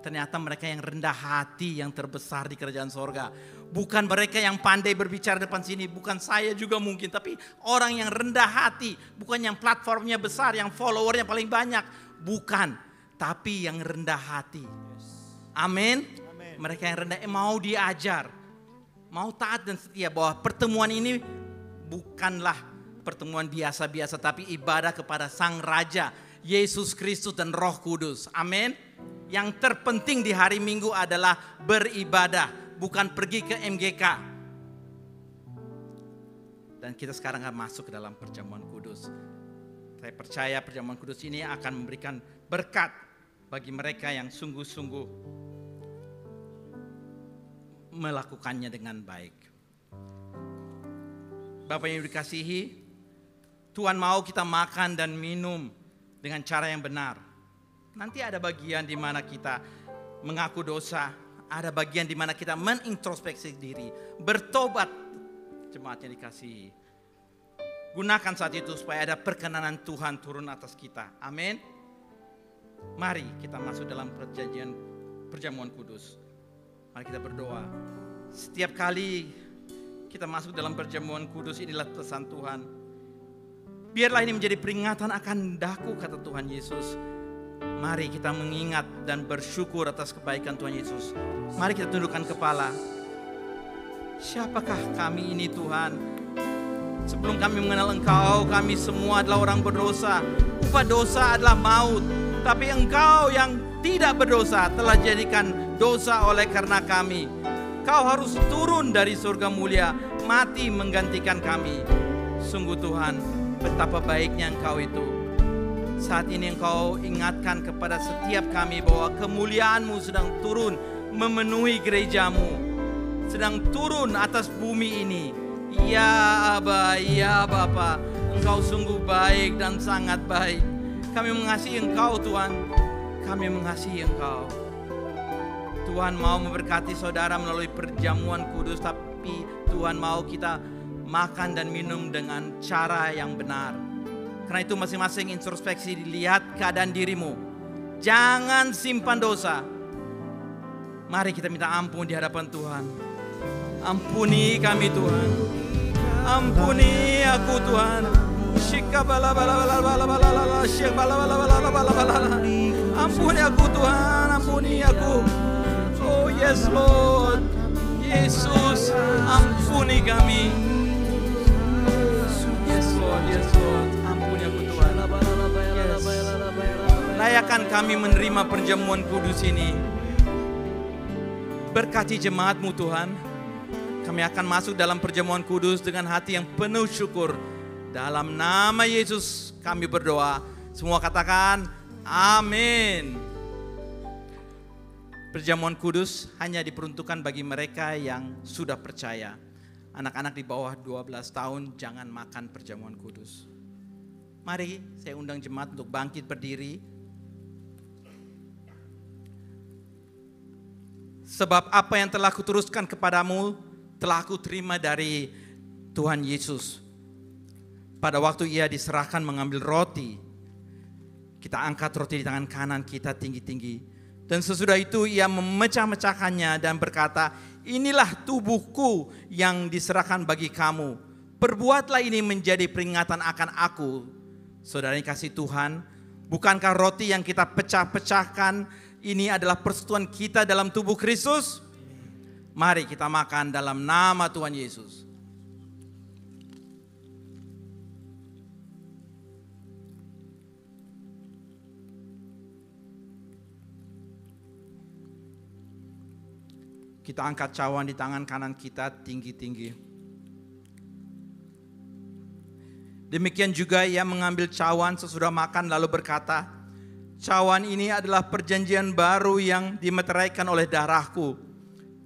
Ternyata mereka yang rendah hati yang terbesar di kerajaan sorga. Bukan mereka yang pandai berbicara depan sini. Bukan saya juga mungkin. Tapi orang yang rendah hati. Bukan yang platformnya besar, yang followernya paling banyak. Bukan. Tapi yang rendah hati. Amin. Mereka yang rendah mau diajar. Mau taat dan setia bahwa pertemuan ini bukanlah pertemuan biasa-biasa. Tapi ibadah kepada Sang Raja, Yesus Kristus dan Roh Kudus. Amin. Yang terpenting di hari Minggu adalah beribadah, bukan pergi ke MGK. Dan kita sekarang akan masuk ke dalam perjamuan kudus. Saya percaya perjamuan kudus ini akan memberikan berkat bagi mereka yang sungguh-sungguh melakukannya dengan baik. Bapak yang dikasihi, Tuhan mau kita makan dan minum dengan cara yang benar. Nanti ada bagian di mana kita mengaku dosa, ada bagian di mana kita menintrospeksi diri, bertobat. Jemaat yang dikasihi, gunakan saat itu supaya ada perkenanan Tuhan turun atas kita. Amin. Mari kita masuk dalam perjamuan kudus. Mari kita berdoa. Setiap kali kita masuk dalam perjamuan kudus, inilah pesan Tuhan. Biarlah ini menjadi peringatan akan daku, kata Tuhan Yesus. Mari kita mengingat dan bersyukur atas kebaikan Tuhan Yesus. Mari kita tundukkan kepala. Siapakah kami ini Tuhan? Sebelum kami mengenal Engkau, kami semua adalah orang berdosa. Upah dosa adalah maut. Tapi Engkau yang tidak berdosa telah jadikan dosa oleh karena kami. Kau harus turun dari surga mulia, mati menggantikan kami. Sungguh Tuhan, betapa baiknya Engkau itu. Saat ini Engkau ingatkan kepada setiap kami bahwa kemuliaan-Mu sedang turun memenuhi gereja-Mu. Sedang turun atas bumi ini. Ya Aba, ya Bapa, Engkau sungguh baik dan sangat baik. Kami mengasihi Engkau Tuhan. Kami mengasihi Engkau. Tuhan mau memberkati saudara melalui perjamuan kudus. Tapi Tuhan mau kita makan dan minum dengan cara yang benar. Karena itu masing-masing introspeksi, dilihat keadaan dirimu. Jangan simpan dosa. Mari kita minta ampun di hadapan Tuhan. Ampuni kami Tuhan. Ampuni aku Tuhan. Ampuni aku Tuhan. Ampuni aku. Oh yes Lord. Yesus, ampuni kami. Yes Lord, yes Lord. Layakan kami menerima perjamuan kudus ini. Berkati jemaat-Mu Tuhan. Kami akan masuk dalam perjamuan kudus dengan hati yang penuh syukur. Dalam nama Yesus kami berdoa. Semua katakan amin. Perjamuan kudus hanya diperuntukkan bagi mereka yang sudah percaya. Anak-anak di bawah 12 tahun jangan makan perjamuan kudus. Mari saya undang jemaat untuk bangkit berdiri. Sebab apa yang telah kuteruskan kepadamu telah aku terima dari Tuhan Yesus. Pada waktu ia diserahkan mengambil roti, kita angkat roti di tangan kanan kita tinggi-tinggi. Dan sesudah itu ia memecah-mecahkannya dan berkata, inilah tubuhku yang diserahkan bagi kamu. Perbuatlah ini menjadi peringatan akan aku. Saudara yang kasih Tuhan, bukankah roti yang kita pecah-pecahkan ini adalah persekutuan kita dalam tubuh Kristus? Mari kita makan dalam nama Tuhan Yesus. Kita angkat cawan di tangan kanan kita tinggi-tinggi. Demikian juga ia mengambil cawan sesudah makan lalu berkata, cawan ini adalah perjanjian baru yang dimeteraikan oleh darahku.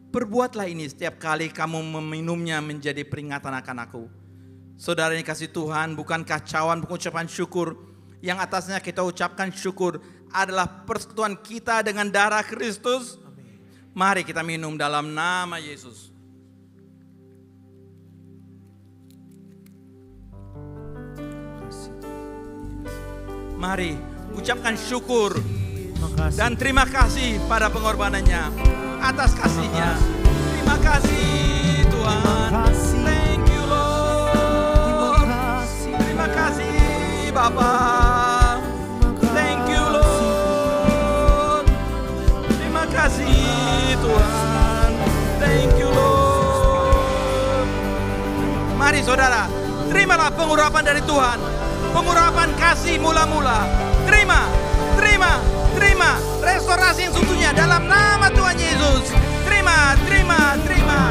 Perbuatlah ini setiap kali kamu meminumnya menjadi peringatan akan aku. Saudara yang kasih Tuhan, bukankah cawan pengucapan syukur yang atasnya kita ucapkan syukur adalah persekutuan kita dengan darah Kristus? Mari kita minum dalam nama Yesus. Mari ucapkan syukur Dan terima kasih pada pengorbanannya, atas kasihnya. Terima kasih Tuhan. Thank you Lord. Terima kasih Bapa. Thank you Lord. Terima kasih Tuhan. Thank you Lord. Mari saudara, terimalah pengurapan dari Tuhan. Pengurapan kasih mula-mula. Terima, terima, terima. Restorasi yang seutuhnya dalam nama Tuhan Yesus. Terima, terima, terima.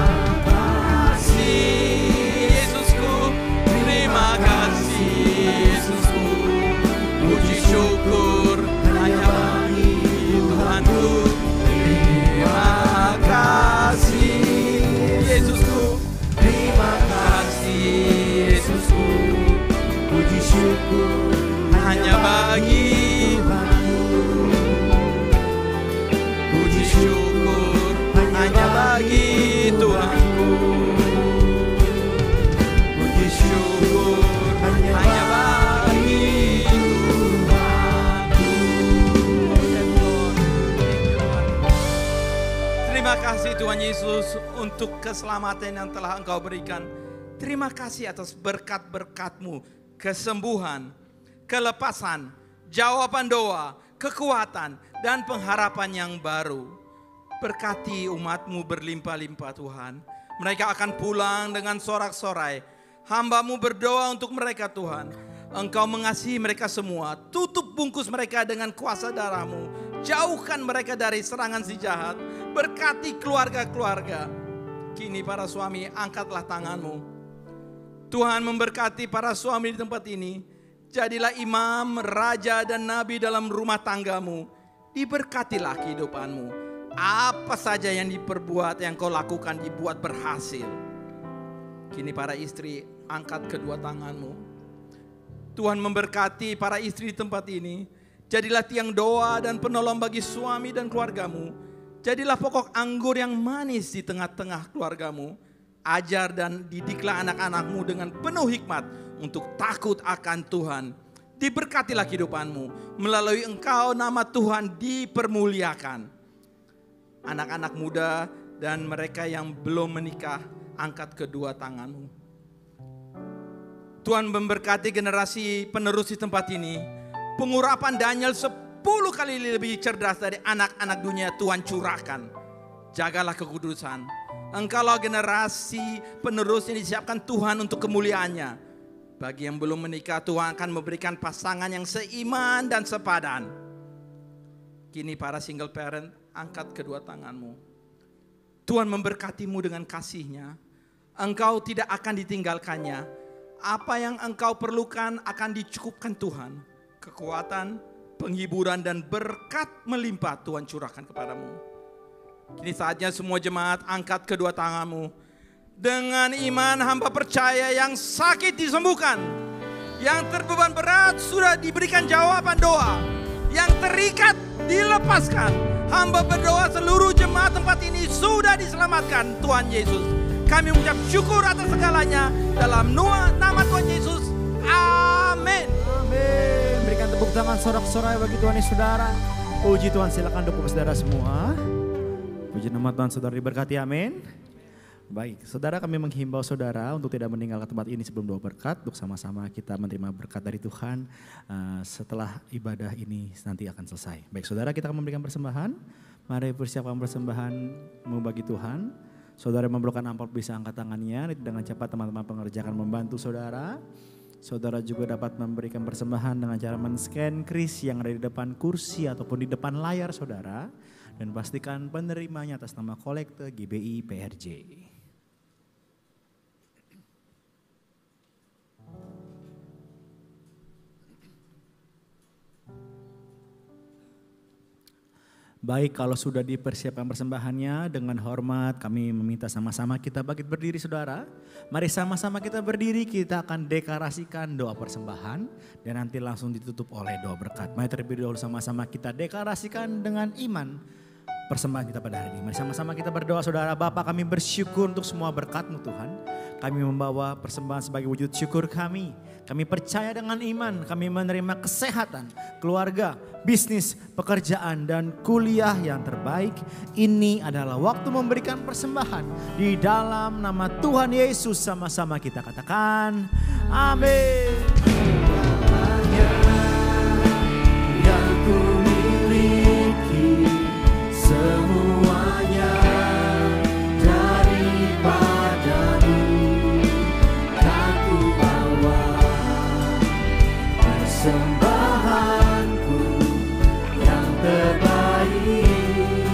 Kasih Yesusku. Terima kasih Yesusku. Puji syukur hanya bagi Tuhanku. Terima kasih Yesusku. Terima kasih Yesusku. Puji syukur hanya bagi Tuhanku. Puji syukur hanya bagi Tuhanku. Puji syukur hanya bagi Tuhanku. Terima kasih Tuhan Yesus untuk keselamatan yang telah Engkau berikan. Terima kasih atas berkat-berkat-Mu, kesembuhan, kelepasan, jawaban doa, kekuatan, dan pengharapan yang baru. Berkati umat-Mu berlimpah-limpah Tuhan. Mereka akan pulang dengan sorak-sorai. Hamba-Mu berdoa untuk mereka Tuhan. Engkau mengasihi mereka semua. Tutup bungkus mereka dengan kuasa darah-Mu. Jauhkan mereka dari serangan si jahat. Berkati keluarga-keluarga. Kini para suami, angkatlah tangan-Mu. Tuhan memberkati para suami di tempat ini. Jadilah imam, raja, dan nabi dalam rumah tanggamu. Diberkatilah kehidupanmu. Apa saja yang diperbuat, yang kau lakukan dibuat berhasil. Kini para istri, angkat kedua tanganmu. Tuhan memberkati para istri di tempat ini. Jadilah tiang doa dan penolong bagi suami dan keluargamu. Jadilah pokok anggur yang manis di tengah-tengah keluargamu. Ajar dan didiklah anak-anakmu dengan penuh hikmat untuk takut akan Tuhan. Diberkatilah kehidupanmu. Melalui engkau nama Tuhan dipermuliakan. Anak-anak muda dan mereka yang belum menikah, angkat kedua tanganmu. Tuhan memberkati generasi penerus di tempat ini. Pengurapan Daniel 10 kali lebih cerdas dari anak-anak dunia Tuhan curahkan. Jagalah kekudusan. Engkaulah generasi penerus yang disiapkan Tuhan untuk kemuliaannya. Bagi yang belum menikah, Tuhan akan memberikan pasangan yang seiman dan sepadan. Kini para single parent, angkat kedua tanganmu. Tuhan memberkatimu dengan kasih-Nya. Engkau tidak akan ditinggalkannya. Apa yang engkau perlukan akan dicukupkan Tuhan. Kekuatan, penghiburan, dan berkat melimpah Tuhan curahkan kepadamu. Kini saatnya semua jemaat angkat kedua tanganmu. Dengan iman hamba percaya yang sakit disembuhkan. Yang terbeban berat sudah diberikan jawaban doa. Yang terikat dilepaskan. Hamba berdoa seluruh jemaat tempat ini sudah diselamatkan Tuhan Yesus. Kami mengucap syukur atas segalanya. Dalam nama Tuhan Yesus. Amin. Amin. Berikan tepuk tangan sorak-sorai bagi Tuhan Yesus saudara. Puji Tuhan, silakan dukung saudara semua. Puji nama Tuhan, saudara diberkati, amin. Baik, saudara, kami menghimbau saudara untuk tidak meninggalkan tempat ini sebelum doa berkat. Untuk sama-sama kita menerima berkat dari Tuhan setelah ibadah ini nanti akan selesai. Baik saudara, kita akan memberikan persembahan. Mari persiapkan persembahanmu bagi Tuhan. Saudara yang memerlukan amplop bisa angkat tangannya. Dengan cepat teman-teman pengerja akan membantu saudara. Saudara juga dapat memberikan persembahan dengan cara men-scan kris yang ada di depan kursi ataupun di depan layar saudara. Dan pastikan penerimanya atas nama kolekte GBI PRJ. Baik, kalau sudah dipersiapkan persembahannya, dengan hormat kami meminta sama-sama kita bangkit berdiri saudara. Mari sama-sama kita berdiri, kita akan deklarasikan doa persembahan dan nanti langsung ditutup oleh doa berkat. Mari terlebih dahulu sama-sama kita deklarasikan dengan iman. persembahan kita pada hari ini. Mari sama-sama kita berdoa. Saudara Bapa, kami bersyukur untuk semua berkat-Mu Tuhan. Kami membawa persembahan sebagai wujud syukur kami. Kami percaya dengan iman, kami menerima kesehatan, keluarga, bisnis, pekerjaan, dan kuliah yang terbaik. Ini adalah waktu memberikan persembahan. Di dalam nama Tuhan Yesus sama-sama kita katakan, amin. Yang ku miliki semuanya daripada-Mu, kan ku bawa persembahanku yang terbaik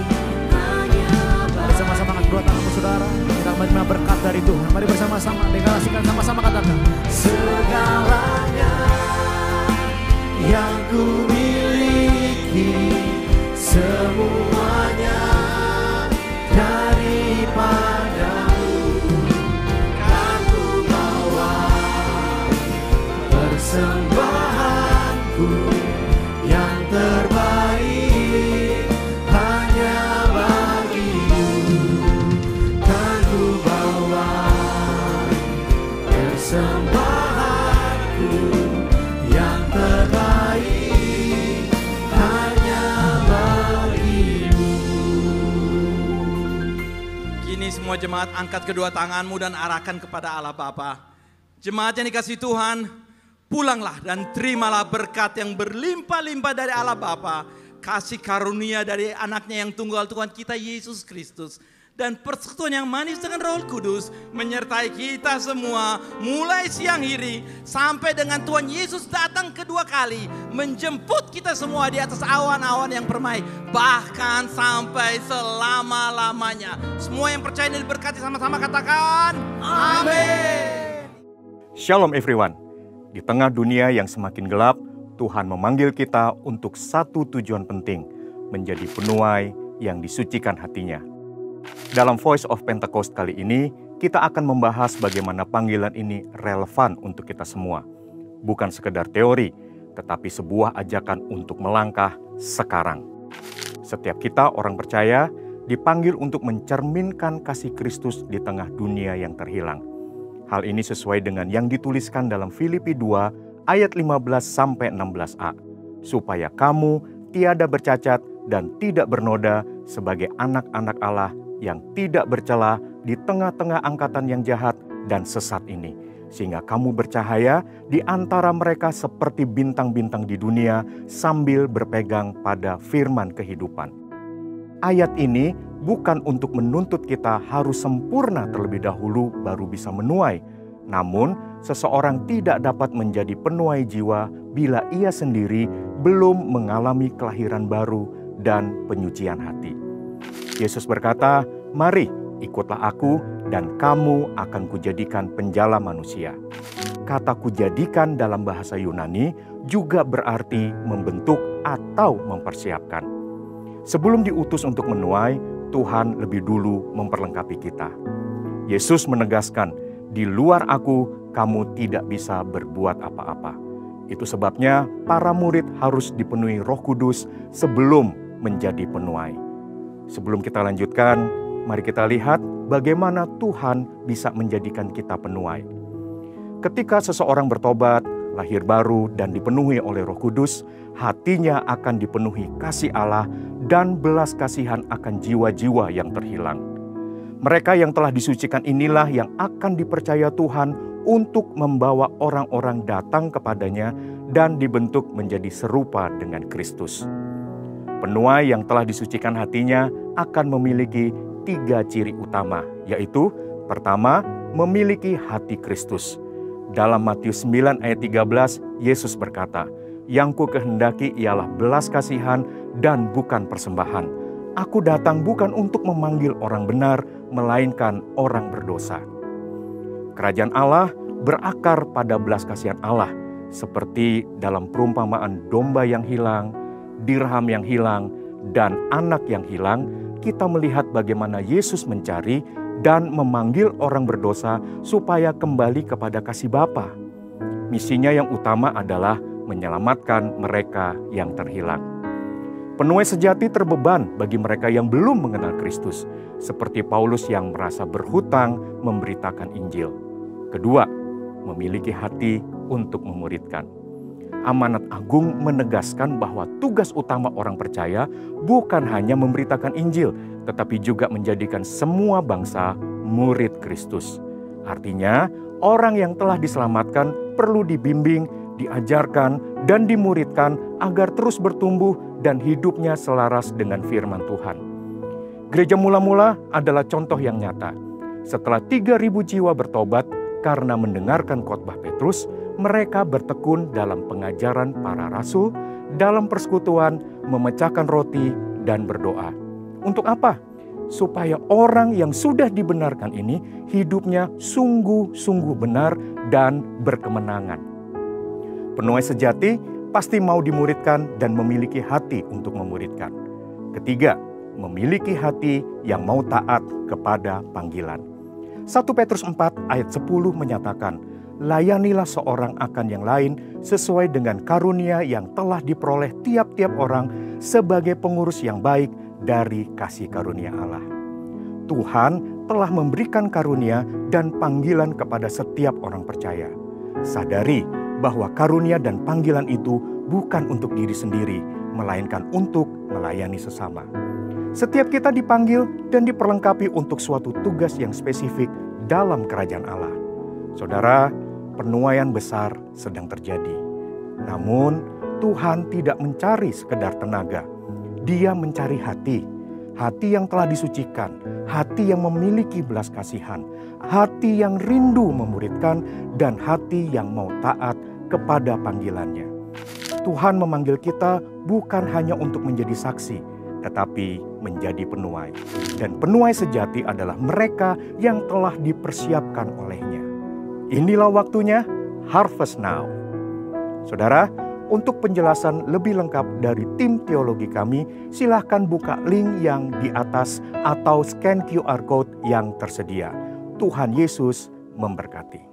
hanya Mari sama-sama angkat kedua tanganmu saudara. Kita menerima berkat dari Tuhan. Mari bersama-sama deklarasikan, sama-sama katakan, segalanya yang ku miliki semuanya daripada-Mu, kan ku bawa persembahanku yang terbaik hanya bagi-Mu, kan ku bawa persembahanku yang terbaik hanya bagi-Mu. Kini semua jemaat angkat kedua tanganmu dan arahkan kepada Allah Bapa. Jemaat yang dikasihi Tuhan, pulanglah dan terimalah berkat yang berlimpah-limpah dari Allah Bapa, kasih karunia dari anaknya yang tunggal Tuhan kita Yesus Kristus, dan persekutuan yang manis dengan Roh Kudus menyertai kita semua mulai siang hari sampai dengan Tuhan Yesus datang kedua kali menjemput kita semua di atas awan-awan yang permai, bahkan sampai selama-lamanya. Semua yang percaya dan diberkati sama-sama katakan amin. Shalom everyone. Di tengah dunia yang semakin gelap, Tuhan memanggil kita untuk satu tujuan penting, menjadi penuai yang disucikan hatinya. Dalam Voice of Pentecost kali ini, kita akan membahas bagaimana panggilan ini relevan untuk kita semua. Bukan sekedar teori, tetapi sebuah ajakan untuk melangkah sekarang. Setiap kita orang percaya dipanggil untuk mencerminkan kasih Kristus di tengah dunia yang terhilang. Hal ini sesuai dengan yang dituliskan dalam Filipi 2 ayat 15-16a. Supaya kamu tiada bercacat dan tidak bernoda sebagai anak-anak Allah yang tidak bercela di tengah-tengah angkatan yang jahat dan sesat ini. Sehingga kamu bercahaya di antara mereka seperti bintang-bintang di dunia sambil berpegang pada firman kehidupan. Ayat ini bukan untuk menuntut kita harus sempurna terlebih dahulu baru bisa menuai. Namun, seseorang tidak dapat menjadi penuai jiwa bila ia sendiri belum mengalami kelahiran baru dan penyucian hati. Yesus berkata, "Mari, ikutlah aku dan kamu akan kujadikan penjala manusia." Kata kujadikan dalam bahasa Yunani juga berarti membentuk atau mempersiapkan. Sebelum diutus untuk menuai, Tuhan lebih dulu memperlengkapi kita. Yesus menegaskan, "Di luar aku, kamu tidak bisa berbuat apa-apa." Itu sebabnya para murid harus dipenuhi Roh Kudus sebelum menjadi penuai. Sebelum kita lanjutkan, mari kita lihat bagaimana Tuhan bisa menjadikan kita penuai. Ketika seseorang bertobat, lahir baru dan dipenuhi oleh Roh Kudus, hatinya akan dipenuhi kasih Allah dan belas kasihan akan jiwa-jiwa yang terhilang. Mereka yang telah disucikan inilah yang akan dipercaya Tuhan untuk membawa orang-orang datang kepadanya dan dibentuk menjadi serupa dengan Kristus. Penuai yang telah disucikan hatinya akan memiliki 3 ciri utama, yaitu pertama, memiliki hati Kristus. Dalam Matius 9 ayat 13, Yesus berkata, "Yang ku kehendaki ialah belas kasihan dan bukan persembahan. Aku datang bukan untuk memanggil orang benar, melainkan orang berdosa." Kerajaan Allah berakar pada belas kasihan Allah, seperti dalam perumpamaan domba yang hilang, dirham yang hilang, dan anak yang hilang. Kita melihat bagaimana Yesus mencari dan memanggil orang berdosa supaya kembali kepada kasih Bapa. Misinya yang utama adalah menyelamatkan mereka yang terhilang. Penuai sejati terbeban bagi mereka yang belum mengenal Kristus, seperti Paulus yang merasa berhutang memberitakan Injil. Kedua, memiliki hati untuk memuridkan. Amanat agung menegaskan bahwa tugas utama orang percaya bukan hanya memberitakan Injil, tetapi juga menjadikan semua bangsa murid Kristus. Artinya, orang yang telah diselamatkan perlu dibimbing, diajarkan, dan dimuridkan agar terus bertumbuh dan hidupnya selaras dengan firman Tuhan. Gereja mula-mula adalah contoh yang nyata. Setelah 3.000 jiwa bertobat karena mendengarkan khotbah Petrus, mereka bertekun dalam pengajaran para rasul, dalam persekutuan, memecahkan roti, dan berdoa. Untuk apa? Supaya orang yang sudah dibenarkan ini hidupnya sungguh-sungguh benar dan berkemenangan. Penuai sejati pasti mau dimuridkan dan memiliki hati untuk memuridkan. Ketiga, memiliki hati yang mau taat kepada panggilan. 1 Petrus 4 ayat 10 menyatakan, layanilah seorang akan yang lain sesuai dengan karunia yang telah diperoleh tiap-tiap orang sebagai pengurus yang baik dari kasih karunia Allah. Tuhan telah memberikan karunia dan panggilan kepada setiap orang percaya. Sadari bahwa karunia dan panggilan itu bukan untuk diri sendiri, melainkan untuk melayani sesama. Setiap kita dipanggil dan diperlengkapi untuk suatu tugas yang spesifik dalam kerajaan Allah. Saudara, penuaian besar sedang terjadi. Namun, Tuhan tidak mencari sekedar tenaga. Dia mencari hati. Hati yang telah disucikan, hati yang memiliki belas kasihan, hati yang rindu memuridkan, dan hati yang mau taat kepada panggilannya. Tuhan memanggil kita bukan hanya untuk menjadi saksi, tetapi menjadi penuai. Dan penuai sejati adalah mereka yang telah dipersiapkan olehnya. Inilah waktunya, harvest now. Saudara, untuk penjelasan lebih lengkap dari tim teologi kami, silahkan buka link yang di atas atau scan QR code yang tersedia. Tuhan Yesus memberkati.